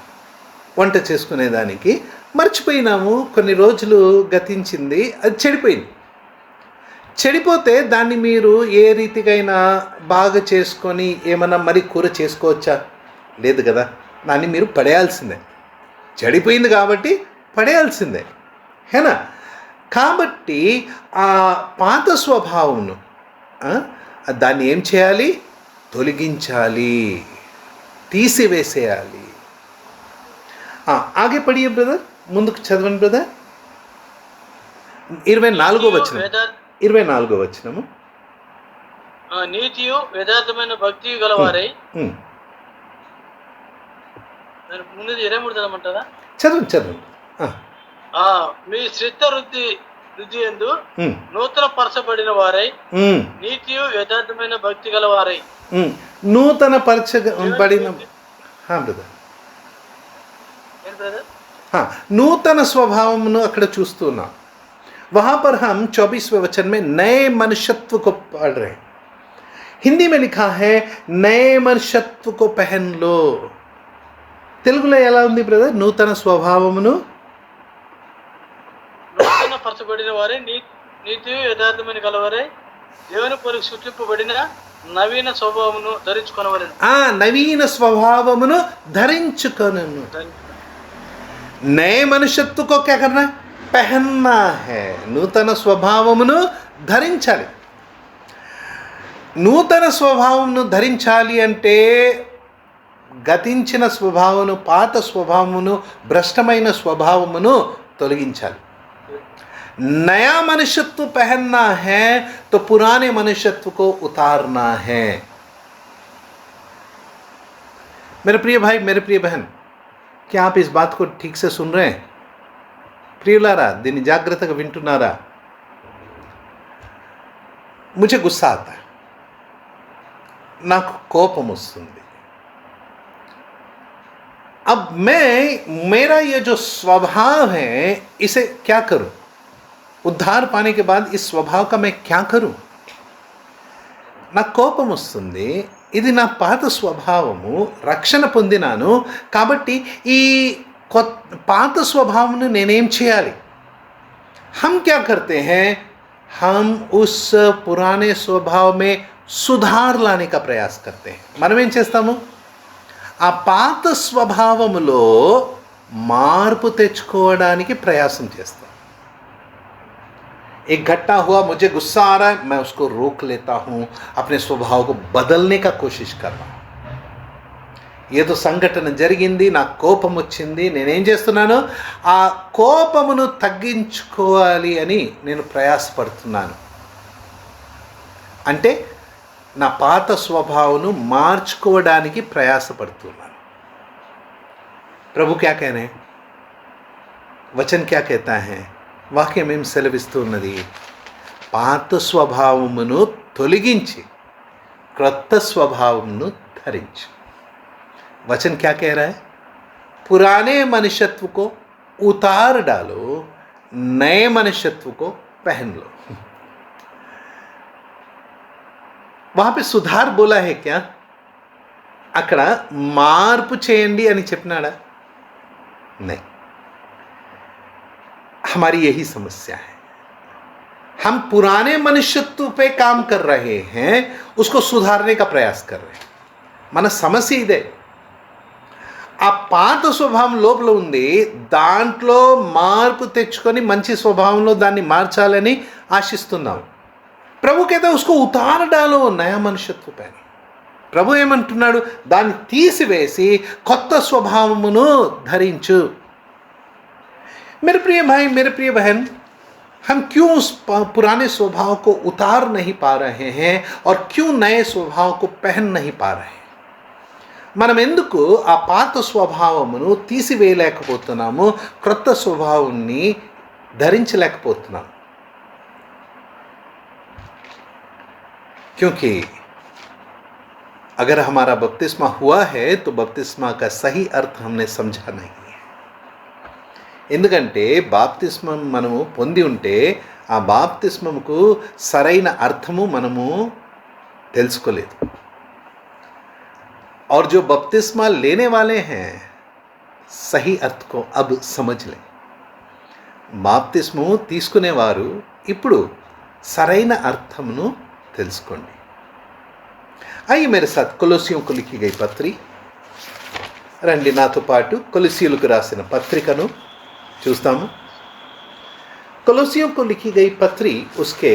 వంట చేసుకునేదానికి మర్చిపోయినాము, కొన్ని రోజులు గతించింది, అది చెడిపోయింది. చెడిపోతే దాన్ని మీరు ఏ రీతికైనా బాగా చేసుకొని ఏమన్నా మరి కూర చేసుకోవచ్చా? లేదు కదా, దాన్ని మీరు పడేయాల్సిందే. చెడిపోయింది కాబట్టి పడేయాల్సిందే, హేనా. కాబట్టి ఆ పాత స్వభావంను దాన్ని ఏం చేయాలి? తొలగించాలి, తీసివేసేయాలి. ఆగే పడియే బ్రదర్, ముందుకు చదవండి బ్రదర్. 24వ వచనము. నీతియు యథార్థమైన భక్తి గలవారై. ముందు 23 చదవమంటారా? చదవండి. మీ శ్రద్ధ వృద్ధి ఎందు నూతన పరచబడిన వారై, నీతియు యథార్థమైన భక్తి గలవారై. నూతన పరచబడిన నూతన స్వభావమును అక్కడ చూస్తున్నాం. वहाँ पर हम 24वें वचन में नए मनुष्यत्व को पढ़ रहे हैं. हिंदी में लिखा है नए मनुष्यत्व को पहन लो. తెలుగులో ఎలా ఉంది బ్రదర్? నూతన స్వభావమును నూతన పరచబడిన వారే, నీతి యథార్థమైన గలవారే, దేవుని కొరకు సృష్టింపబడిన నవీన స్వభావమును ధరించుకొనవలెను. నవీన స్వభావమును ధరించుకొనను. నए मनुष्यत्व को क्या करना? పహన్నా హే. నూతన స్వభావమును ధరించాలి. నూతన స్వభావమును ధరించాలి అంటే గతించిన స్వభావమును, పాత స్వభావమును, భ్రష్టమైన స్వభావమును తొలగించాలి. నయా మనుష్యత్వ పహన్నా है तो पुराने मनुष्यत्व को उतारना है. मेरे प्रिय भाई, मेरे प्रिय बहन, क्या आप इस बात को ठीक से सुन रहे हैं? ప్రియులారా, దీన్ని జాగ్రత్తగా వింటున్నారా? मुझे गुस्सा आता है, నాకు కోపం వస్తుంది. अब मेरा ये जो स्वभाव है, इसे क्या करूं? उद्धार पाने के बाद इस स्वभाव का मैं क्या करूं? నాకు కోపం వస్తుంది. ఇది నా పాత స్వభావము. రక్షణ పొందినాను కాబట్టి ఈ పాత స్వభావను నేనేం చేయాలి? हम क्या करते हैं? हम उस पुराने स्वभाव में सुधार लाने का प्रयास करते हैं. మనం ఏం చేస్తాము? ఆ పాత స్వభావములో మార్పు తెచ్చుకోవడానికి ప్రయాసం చేస్తాం. एक घटना हुआ, मुझे गुस्सा आ रहा है, मैं उसको रोक लेता हूँ, अपने स्वभाव को बदलने का कोशिश कर रहा हूँ. ఏదో సంఘటన జరిగింది, నాకు కోపం వచ్చింది, నేనేం చేస్తున్నాను? ఆ కోపమును తగ్గించుకోవాలి అని నేను ప్రయాసపడుతున్నాను. అంటే నా పాత స్వభావను మార్చుకోవడానికి ప్రయాసపడుతున్నాను. ప్రభు क्या कह रहे हैं? వచन क्या कहता है? వాక్యం ఏం సెలవిస్తూ ఉన్నది? పాత స్వభావమును తొలగించి క్రొత్త స్వభావమును ధరించు. वचन क्या कह रहा है? पुराने मनुष्यत्व को उतार डालो, नए मनुष्यत्व को पहन लो. वहां पे सुधार बोला है क्या? అక్కడ మార్పు చేయండి అని చెప్పినాడా? नहीं. हमारी यही समस्या है. हम पुराने मनुष्यत्व पे काम कर रहे हैं, उसको सुधारने का प्रयास कर रहे हैं. మన సమస్య ఇదే. ఆ పాత స్వభావం లోపల ఉంది, దాంట్లో మార్పు తెచ్చుకొని మంచి స్వభావంలో దాన్ని మార్చాలని ఆశిస్తున్నాం. ప్రభు कहता है उसको उतार डालो नया मनुष्यत्व पहन. ప్రభు ఏమంటున్నాడు? దాన్ని తీసివేసి కొత్త స్వభావమును ధరించు. मेरे प्रिय भाई, मेरे प्रिय बहन, हम क्यों उस पुराने स्वभाव को उतार नहीं पा रहे हैं और क्यों नए स्वभाव को पहन नहीं पा रहे हैं? మనం ఎందుకు ఆ పాత స్వభావమును తీసివేయలేకపోతున్నాము, క్రొత్త స్వభావాన్ని ధరించలేకపోతున్నాము? क्योंकि अगर हमारा बपतिस्मा हुआ है तो बपतिस्मा का सही अर्थ हमने समझा नहीं है. ఎందుకంటే బాప్తిస్మం మనము పొంది ఉంటే ఆ బాప్తిస్మముకు సరైన అర్థము మనము తెలుసుకోలేదు. और जो बपतिस्मा लेने वाले हैं सही अर्थ को अब समझ लें. బాప్తిస్మము తీసుకునేవారు ఇప్పుడు సరైన అర్థమును తెలుసుకోండి. आइए मेरे साथ కొలొస్సీయులకు को लिखी गई पत्री, రండి నాతో పాటు కొలొస్సీయులకు రాసిన పత్రికను చూస్తాము. కొలొస్సీయులకు को लिखी गई पत्री उसके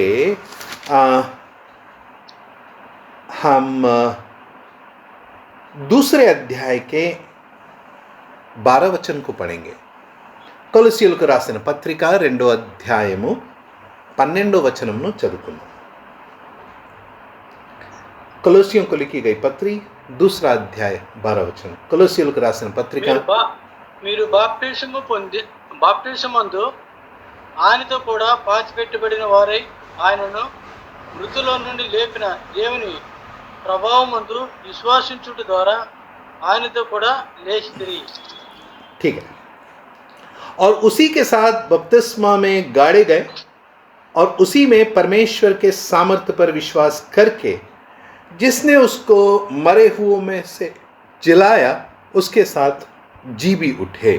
हम दूसरे अध्याय के 12 वचन को पढ़ेंगे. కొలొస్సీయులకు రాసిన పత్రిక 2వ అధ్యాయము 12వ వచనమును చదువుకుందాం. కొలొస్సీయులకు को लिखी गई पत्री दूसरा अध्याय 12 वचन. కొలొస్సీయులకు రాసిన పత్రిక, మీరు బాప్టిసమందు ఆయనతో కూడా పాతిపెట్టబడిన వారై ఆయనను మృతుల నుండి లేపిన దేవుని ప్రభావమందు విశ్వాసించుట ద్వారా ఆయనతో కూడా లేచితిరి. ठीक है. और उसी के साथ बपतिस्मा में गाड़े गए और उसी में परमेश्वर के सामर्थ्य पर विश्वास करके जिसने उसको मरे हुओं में से जिलाया उसके साथ जी भी उठे.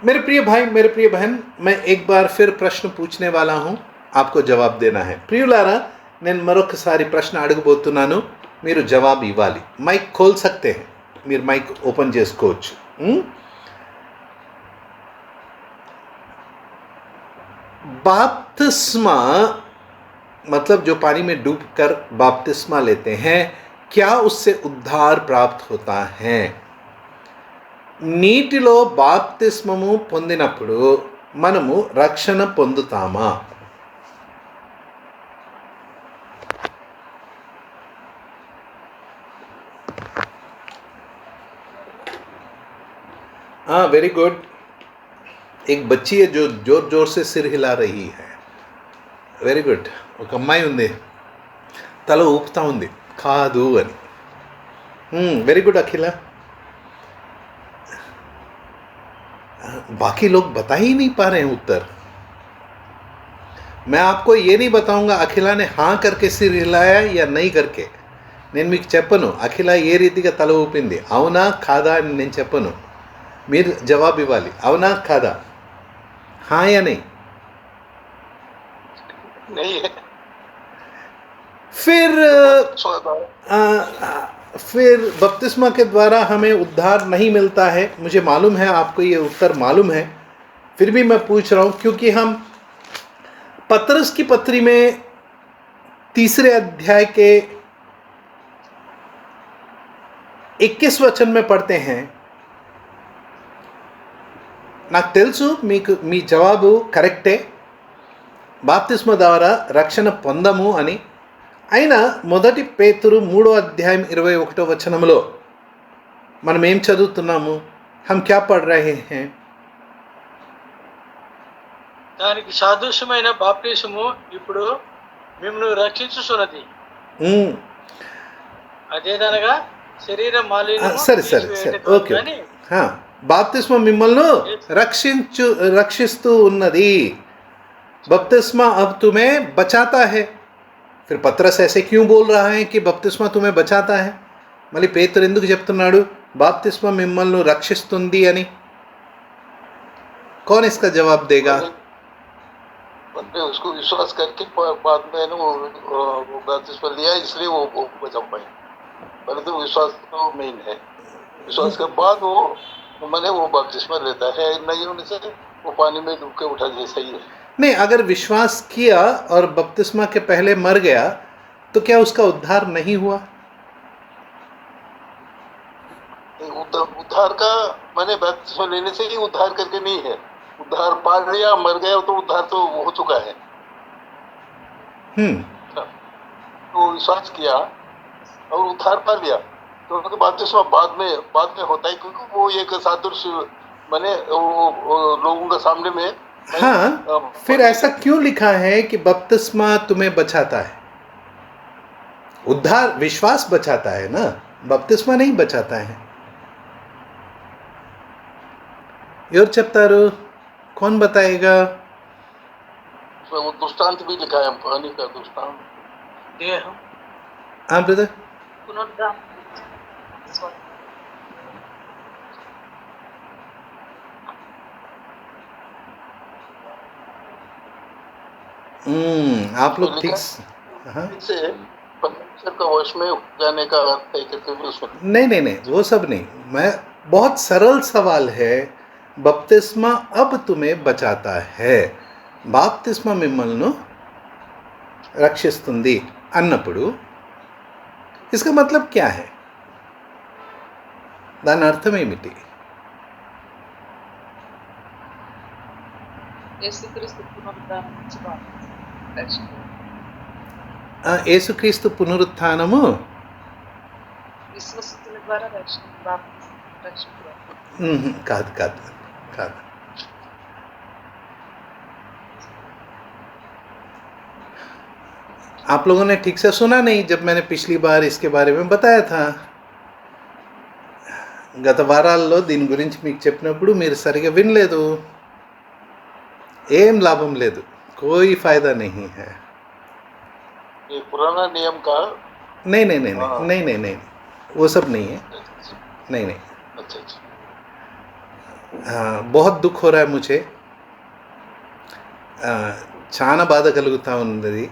मेरे प्रिय भाई, मेरे प्रिय बहन, मैं एक बार फिर प्रश्न पूछने वाला हूं, आपको जवाब देना है. प्रियुलारा, నేను మరొకసారి ప్రశ్న అడగబోతున్నాను, మీరు జవాబు ఇవ్వాలి. మైక్ खोल सकते हैं, మీరు మైక్ ఓపెన్ చేసుకోవచ్చు. बाप्तिस्मा मतलब जो पानी में डूबकर बाप्तिस्मा लेते हैं, क्या उससे उद्धार प्राप्त होता है? నీటిలో బాప్తిస్మము పొందినప్పుడు మనము రక్షణ పొందుతామా? हाँ, वेरी गुड. एक बच्ची है जो जोर जोर से सिर हिला रही है. Very good. ఒక అమ్మాయి ఉంది, తల ఊపుతా ఉంది కాదు అని. వెరీ गुड अखिला. बाकी लोग बता ही नहीं पा रहे हैं उत्तर. मैं आपको ये नहीं बताऊंगा अखिला ने हाँ करके सिर हिलाया या नहीं करके. నేను మీకు చెప్పను అఖిల ఏ రీతిగా తల ఊపింది, అవునా కాదా అని నేను చెప్పను. మీరు జవాబు ఇవ్వాలి, అవునా కాదా, हाँ या नहीं. नहीं है. फिर बपतिस्मा के द्वारा हमें उद्धार नहीं मिलता है. मुझे मालूम है आपको ये उत्तर मालूम है, फिर भी मैं पूछ रहा हूँ क्योंकि हम पतरस की पत्री में 3 अध्याय के 21 वचन में पढ़ते हैं. నాకు తెలుసు మీకు మీ జవాబు కరెక్టే, బాప్తిస్మ ద్వారా రక్షణ పొందము అని. అయినా మొదటి పేతురు 3వ అధ్యాయం 21వ వచనంలో మనం ఏం చదువుతున్నాము? హమ్ క్యా పढ़ रहे हैं? దానికి సాదృశ్యమైన బాప్తిసము ఇప్పుడు మిమ్మల్ని రక్షించుచున్నది. అదేదనగా శరీర మాలిన్యము సరే సరే సరే ఓకే. బాప్తిస్మ మిమ్మల్ని రక్షిస్తూ ఉన్నది. बपतिस्मा अब तुम्हें बचाता है. फिर पतरस ऐसे क्यों बोल रहा है कि बपतिस्मा तुम्हें बचाता है? మళ్ళీ పేతురు ఎందుకు చెప్తున్నాడు బాప్తిస్మ మిమ్మల్ని రక్షిస్తుంది అని? कौन इसका जवाब देगा? उसको विश्वास करके बाद में वो बपतिस्मा लिया, इसलिए वो बचा पाए. परंतु विश्वास तो मेन है. विश्वास के बाद वो मैंने वो बपतिस्मा लेता है, नहीं होने से वो पानी में डूब के उठा जैसा ही है. नहीं, अगर विश्वास किया और बपतिस्मा के पहले मर गया तो क्या उसका उद्धार नहीं हुआ? उद्धार का मैंने बपतिस्मा लेने से ही उद्धार करके नहीं है. उद्धार पा लिया, मर गए तो उद्धार तो हो चुका है। तो विश्वास किया और उद्धार पा लिया, तो उनके बपतिस्मा बाद में होता है, क्योंकि वो एक सादृश्य बने वो लोगों के सामने में। हाँ, फिर ऐसा क्यों लिखा है कि बपतिस्मा तुम्हें बचाता है? उद्धार विश्वास बचाता है ना, बपतिस्मा नहीं बचाता है। और చెప్తారు, कौन बताएगा? वो दृष्टांत भी लिखा है, पानी का दृष्टांत। देहं हाँ ब्रदर, पुनरुद्धान आप लोग ठीक हाँ से परमेश्वर का वश में हो जाने का अर्थ है कि उसमें नहीं, वो सब नहीं। मैं बहुत सरल सवाल है, बपतिस्मा अब तुम्हें बचाता है, బాప్తిస్మా మిమ్మల్ని రక్షిస్తుంది అన్నప్పుడు इसका मतलब क्या है? దాని అర్థం ఏమిటి? యేసుక్రీస్తు పునరుద్ధానం నుంచి రక్షణ. యేసుక్రీస్తు పునరుత్థానము విశ్వసితుల ద్వారా రక్షణ కాదు కాదు కాదు. आप लोगों ने ठीक से सुना नहीं जब मैंने पिछली बार इसके बारे में बताया था. గత వారాల్లో దీని గురించి మీకు చెప్పినప్పుడు మీరు సరిగా వినలేదు. ఏం లాభం లేదు, कोई फायदा नहीं है. ये पुराना नियम का नहीं नहीं नहीं नहीं नहीं नहीं नहीं वो सब नहीं है. नहीं नहीं. अच्छा. बहुत दुख हो रहा है मुझे, చాలా బాధ కలుగుతా ఉన్నది.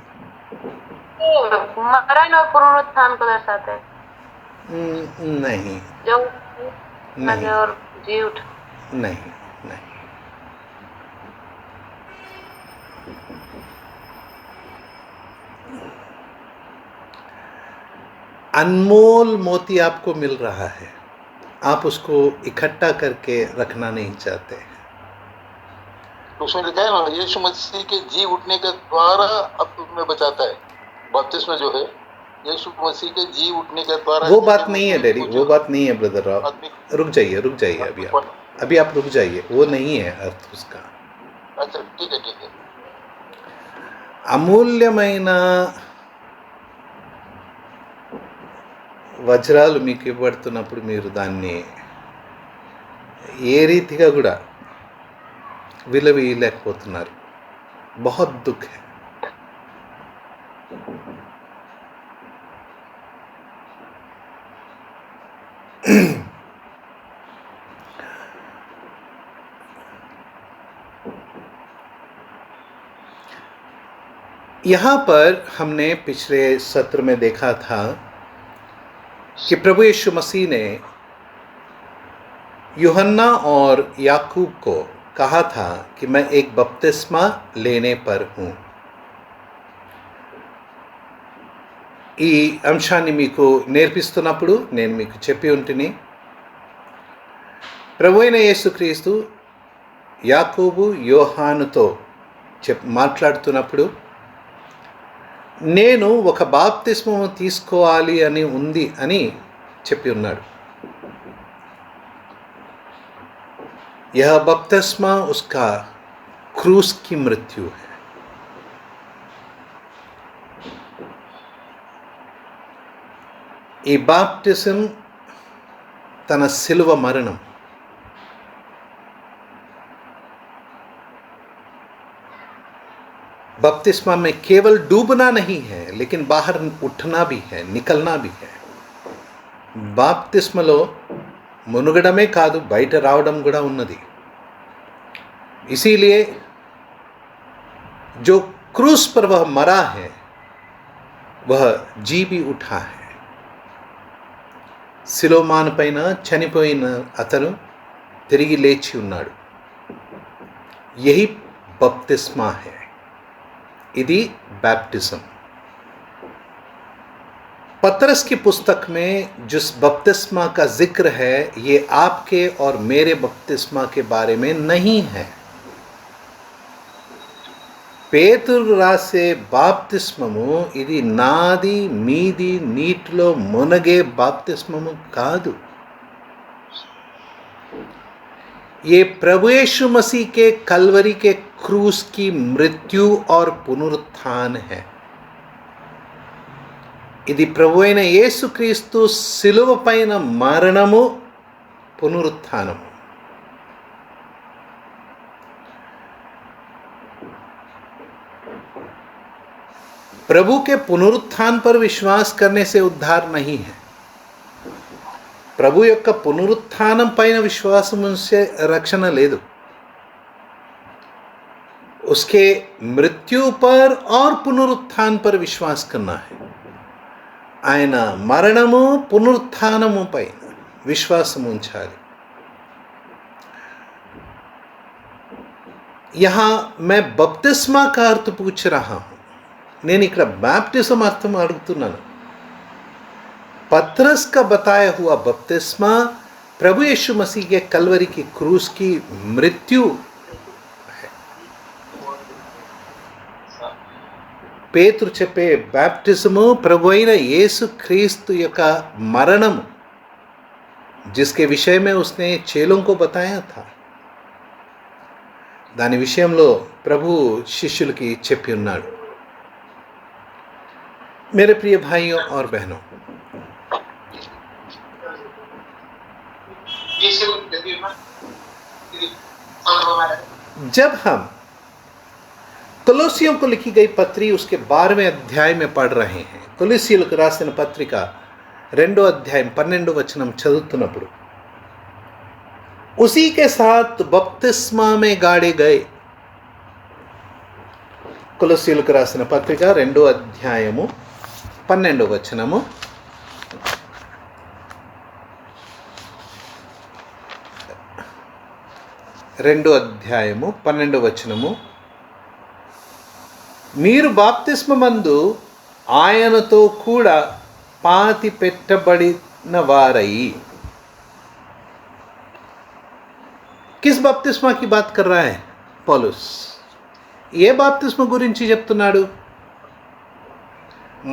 मरण और पुनरुत्थान को दर्शाते हैं. नहीं जो नहीं और जी उठ नहीं नहीं. अनमोल मोती आपको मिल रहा है, आप उसको इकट्ठा करके रखना नहीं चाहते. तो उसमें लिखा है ना, यीशु मसीह के जी उठने के द्वारा अब तुम्हें बचाता है. बपतिस्मा जो है यीशु मसीह के जी उठने के द्वारा. वो बात नहीं है डैडी, वो बात नहीं है ब्रदर राव. रुक जाइए अभी आप रुक जाइए, वो नहीं है अर्थ उसका. अच्छा ठीक है. అమూల్యమైన వజ్రాలు మీకు ఇవ్వబడుతున్నప్పుడు మీరు దాన్ని ఏ రీతిగా కూడా విలువలేకపోతున్నారు. बहुत दुख है. यहाँ पर हमने पिछले सत्र में देखा था कि प्रभु यीशु मसीह ने यूहन्ना और याकूब को कहा था कि मैं एक बपतिस्मा लेने पर हूँ. ఈ అంశాన్ని మీకు నేర్పిస్తున్నప్పుడు నేను మీకు చెప్పి ఉంటిని, ప్రభువైన యేసుక్రీస్తు యాకోబు యోహానుతో మాట్లాడుతున్నప్పుడు నేను ఒక బాప్తిస్మము తీసుకోవాలి అని ఉంది అని చెప్పి ఉన్నాడు. यह बपतिस्मा उसका क्रूस की मृत्यु है. ఈ బాప్టిజం తన సిలువ మరణం. बपतिस्मा में केवल डूबना नहीं है, लेकिन बाहर उठना भी है, निकलना भी है. బాప్తిస్మలో మునుగడమే కాదు, బయట రావడం కూడా ఉన్నది. इसीलिए जो क्रूस पर वह मरा है वह जी भी उठा है. సిలోమాన పైన చనిపోయిన అతను తిరిగి లేచి ఉన్నాడు. यही बपतिस्मा है. ఇది बैप्टिज्म. पतरस की पुस्तक में जिस बपतिस्मा का जिक्र है, ये आपके और मेरे बपतिस्मा के बारे में नहीं है. పేతురు రాసే బాప్తిస్మము ఇది నాది మీది నీటిలో మునగే బాప్తిస్మము కాదు. ये प्रभु यीशु मसीह के कलवरी के क्रूस की मृत्यु और पुनरुत्थान है. ఇది ప్రభు అయిన యేసుక్రీస్తు శిలువ పైన మరణము పునరుత్థానము. प्रभु के पुनरुत्थान पर विश्वास करने से उद्धार नहीं है. ప్రభు యొక్క పునరుత్థానం పైన విశ్వాసం ఉంచే రక్షణ లేదు. उसके मृत्यु पर और पुनरुत्थान पर विश्वास करना है. ఆయన మరణము పునరుత్థానము పైన విశ్వాసం ఉంచాలి. यहाँ मैं बपतिस्मा का अर्थ पूछ रहा हूँ. నేను ఇక్కడ బాప్టిజం అర్థం అడుగుతున్నాను. पतरस का बताया हुआ बपतिस्मा प्रभु यीशु मसीह के कलवरी की क्रूस की मृत्यु है. పేతురు చెప్పే బాప్టిజము ప్రభు అయిన యేసుక్రీస్తు యొక్క మరణము, जिसके विषय में उसने चेलों को बताया था, దాని విషయంలో ప్రభు శిష్యులకి చెప్పి ఉన్నాడు. मेरे प्रिय भाइयों और बहनों, जब हम కొలొస్సీయులకు लिखी गई पत्री उसके 12वें अध्याय में पढ़ रहे हैं, కొలొస్సీయులకు రాసిన పత్రిక 2వ అధ్యాయం 12వ వచనం చదువుతున్నప్పుడు, उसी के साथ बपतिस्मा में गाड़े गए. కొలొస్సీయులకు రాసిన పత్రిక 2వ అధ్యాయము 12వ వచనము, రెండో అధ్యాయము 12వ వచనము, మీరు బాప్తిస్మమందు ఆయనతో కూడా పాతి పెట్టబడిన వారై. किस बपतिस्मा की बात कर रहा है पौलुस? ఏ బాప్తిస్మ గురించి చెప్తున్నాడు?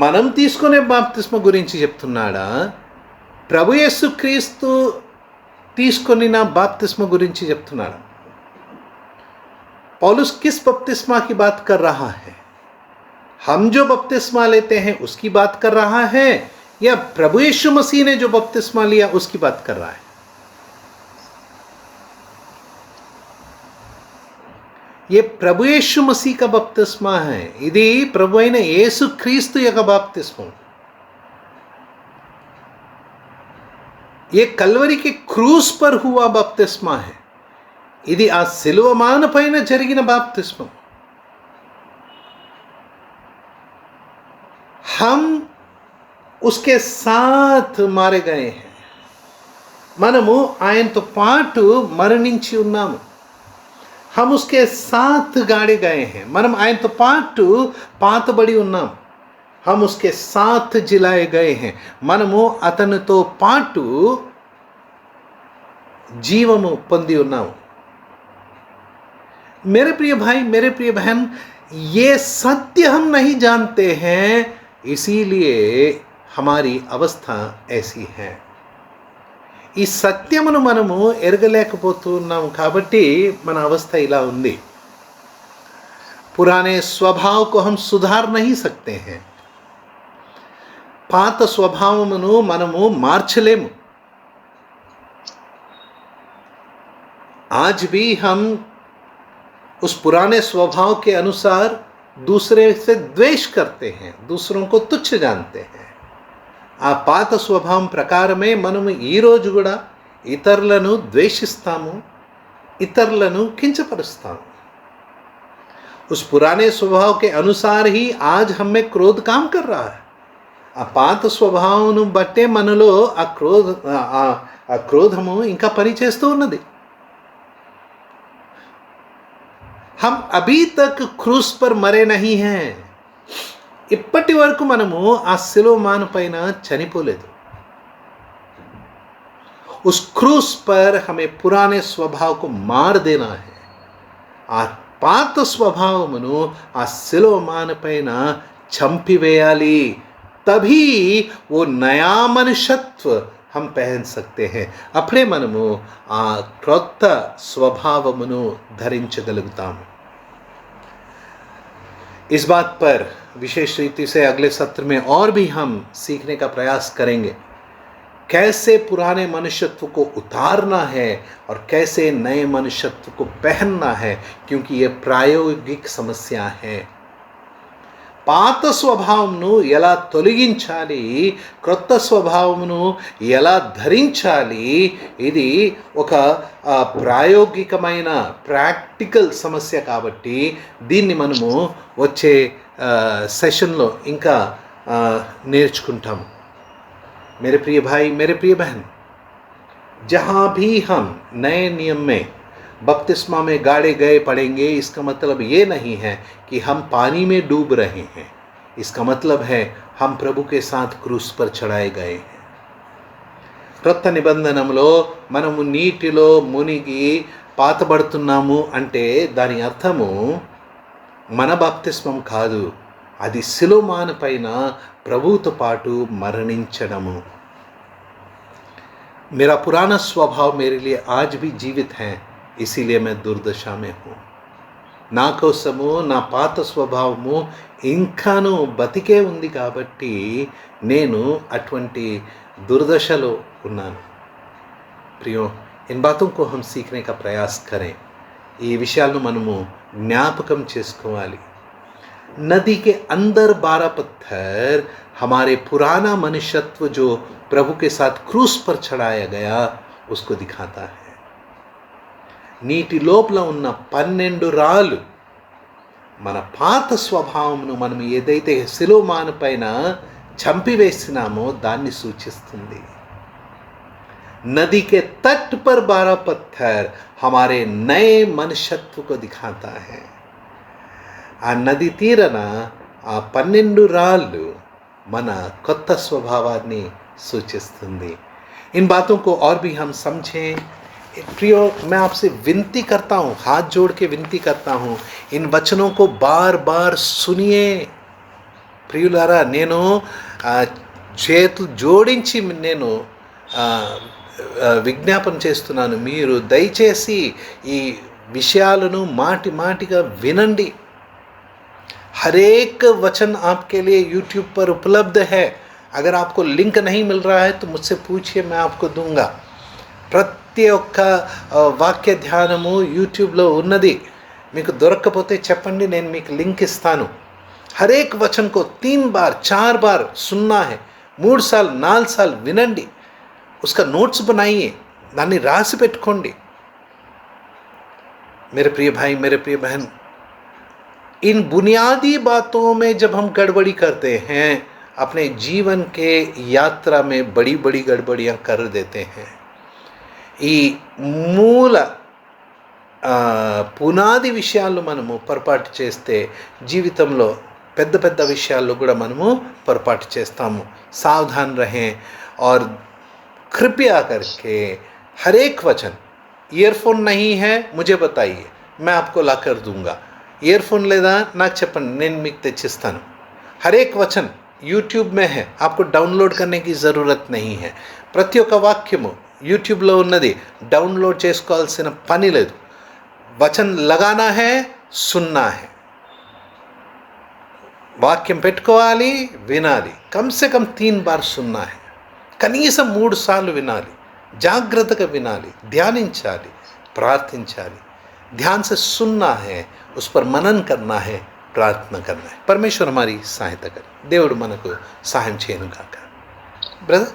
మనం తీసుకునే బాప్తిస్మ గురించి చెప్తున్నాడా? ప్రభు యేసుక్రీస్తు తీసుకొని నా బాప్తిస్మ గురించి చెప్తున్నాడా? पौलुस किस बपतिस्मा की बात कर रहा है? हम जो बपतिस्मा लेते हैं उसकी बात कर रहा है या प्रभु यीशु मसीह ने जो बपतिस्मा लिया उसकी बात कर रहा है? ये प्रभु यीशु मसीह का बपतिस्मा है. ఇది ప్రభు అయిన యేసుక్రీస్తు యొక్క బాప్తిస్మం. ये कलवरी के क्रूस पर हुआ बपतिस्मा है. ఇది ఆ శిలువ మాన పైన జరిగిన బాప్తిస్మం. हम उसके साथ मारे गए हैं. మనము ఆయనతో పాటు మరణించి ఉన్నాము. हम उसके साथ गाड़े गए हैं. మనం ఆయనతో పాటు పాతబడి ఉన్నాం. हम उसके साथ जिलाए गए हैं. మనము అతనితో పాటు జీవము పొంది ఉన్నాము. मेरे प्रिय भाई, मेरे प्रिय बहन, ये सत्य हम नहीं जानते हैं, इसीलिए हमारी अवस्था ऐसी है. ఈ సత్యమును మనము ఎరగలేకపోతున్నాము కాబట్టి మన అవస్థ ఇలా ఉంది. पुराने स्वभाव को हम सुधार नहीं सकते हैं. పాత స్వభావమును మనము మార్చలేము. आज भी हम उस पुराने स्वभाव के अनुसार दूसरे से द्वेष करते हैं, दूसरों को तुच्छ जानते हैं. ఆ పాత స్వభావం ప్రకారమే మనము ఈరోజు కూడా ఇతరులను ద్వేషిస్తాము, ఇతరులను కించపరుస్తాము. उस पुराने स्वभाव के अनुसार ही आज हम में क्रोध काम कर रहा है. ఆ పాత స్వభావమును బట్టే మనలో ఆ క్రోధము ఇంకా పనిచేస్తూ ఉన్నది. हम अभी तक क्रूस पर मरे नहीं हैं. ఇప్పటి వరకు మనము ఆ శిలువ మాను పైన చనిపోలేదు. उस क्रूस पर हमें पुराने स्वभाव को मार देना है. ఆ పాత స్వభావమును ఆ శిలువ మానపైన చంపివేయాలి. తभी वो नया मनुष्यत्व हम पहन सकते हैं. అప్పుడే మనము ఆ క్రొత్త స్వభావమును ధరించగలుగుతాము. इस बात पर विशेष रीति से अगले सत्र में और भी हम सीखने का प्रयास करेंगे, कैसे पुराने मनुष्यत्व को उतारना है और कैसे नए मनुष्यत्व को पहनना है, क्योंकि ये प्रायोगिक समस्या है. పాత స్వభావంను ఎలా తొలగించాలి, క్రొత్త స్వభావమును ఎలా ధరించాలి, ఇది ఒక ప్రాయోగికమైన ప్రాక్టికల్ సమస్య కాబట్టి దీన్ని మనము వచ్చే సెషన్లో ఇంకా నేర్చుకుంటాము. मेरे प्रिय भाई, मेरे प्रिय बहन, जहाँ भी हम नए नियम में बपतिस्मा में गाड़े गए पड़ेंगे, इसका मतलब ये नहीं है कि हम पानी में डूब रहे हैं. इसका मतलब है हम प्रभु के साथ क्रूस पर चढ़ाए गए हैं. క్రొత్త నిబంధనలో మనము నీటిలో మునిగి పాతబడుతున్నాము అంటే దాని అర్థము మన బాప్తిస్మం కాదు, అది శిలువ పైన ప్రభువుతో పాటు మరణించడము. मेरा पुराना स्वभाव मेरे लिए आज भी जीवित है, इसीलिए मैं दुर्दशा में हूँ. నా కోసము నా పాత స్వభావము ఇంకాను బతికే ఉంది కాబట్టి నేను అటువంటి దుర్దశలో ఉన్నాను. ప్రియో, इन बातों को हम सीखने का प्रयास करें. ఈ విషయాలను మనము జ్ఞాపకం చేసుకోవాలి. नदी के अंदर 12 पत्थर हमारे पुराना मनुष्यत्व जो प्रभु के साथ क्रूस पर चढ़ाया गया उसको दिखाता है. నీటి లోపల ఉన్న 12 రాళ్ళు మన పాత స్వభావమును మనం ఏదైతే శిలువ పైన చంపివేసినామో దాన్ని సూచిస్తుంది. नदी के तट पर 12 पत्थर हमारे नए मनुष्यत्व को दिखाता है. ఆ నది తీరన ఆ 12 రాళ్ళు మన కొత్త స్వభావాన్ని सूचिస్తుంది. इन बातों को और भी हम समझें. प्रियो, मैं आपसे विनती करता हूँ, हाथ जोड़ के विनती करता हूँ, इन वचनों को बार बार सुनिए. प्रियुलारा, నేను చేతులు జోడించి నేను విజ్ఞాపన చేస్తున్నాను, మీరు దయచేసి ఈ విషయాలను మాటి మాటిగా వినండి. हर एक वचन आपके लिए यूट्यूब पर उपलब्ध है. अगर आपको लिंक नहीं मिल रहा है तो मुझसे पूछिए, मैं आपको दूंगा. ప్రతి ఒక్క వాక్య ధ్యానము యూట్యూబ్లో ఉన్నది. మీకు దొరకకపోతే చెప్పండి, నేను మీకు లింక్ ఇస్తాను. हर एक वचन को 3 बार 4 बार सुनना है. 3 साल 4 साल వినండి. उसका नोट्स बनाइए, దాన్ని రాసి పెట్టుకోండి. मेरे प्रिय भाई, मेरे प्रिय बहन, इन बुनियादी बातों में जब हम गड़बड़ी करते हैं, अपने जीवन के यात्रा में बड़ी बड़ी गड़बड़ियाँ कर देते हैं. ఈ మూల పునాది విషయాల్లో మనము పొరపాటు చేస్తే జీవితంలో పెద్ద పెద్ద విషయాల్లో కూడా మనము పొరపాటు చేస్తాము. सावधान रहें और कृपया करके हर एक वचन, ईयरफोन नहीं है मुझे बताइए, मैं आपको ला कर दूंगा. ईयरफोन లేదా నాకు చెప్పండి, నేను మీకు తెచ్చిస్తాను. हर एक वचन यूट्यूब में है, आपको डाउनलोड करने की ज़रूरत नहीं है. ప్రతి ఒక్క వాక్యము యూట్యూబ్లో ఉన్నది, డౌన్లోడ్ చేసుకోవాల్సిన పని లేదు. వచన్ లగానా హే, సున్నా హే. వాక్యం పెట్టుకోవాలి, వినాలి. కమ్సే కమ్ 3 बार సున్నా హే, కనీసం 3 సార్లు వినాలి. జాగ్రత్తగా వినాలి, ధ్యానించాలి, ప్రార్థించాలి. ध्यान से सुनना है, उस पर मनन करना है, प्रार्थना करना है. परमेश्वर हमारी सहायता करे. దేవుడు మనకు సహాయం చేయను గాక. బ్రదర్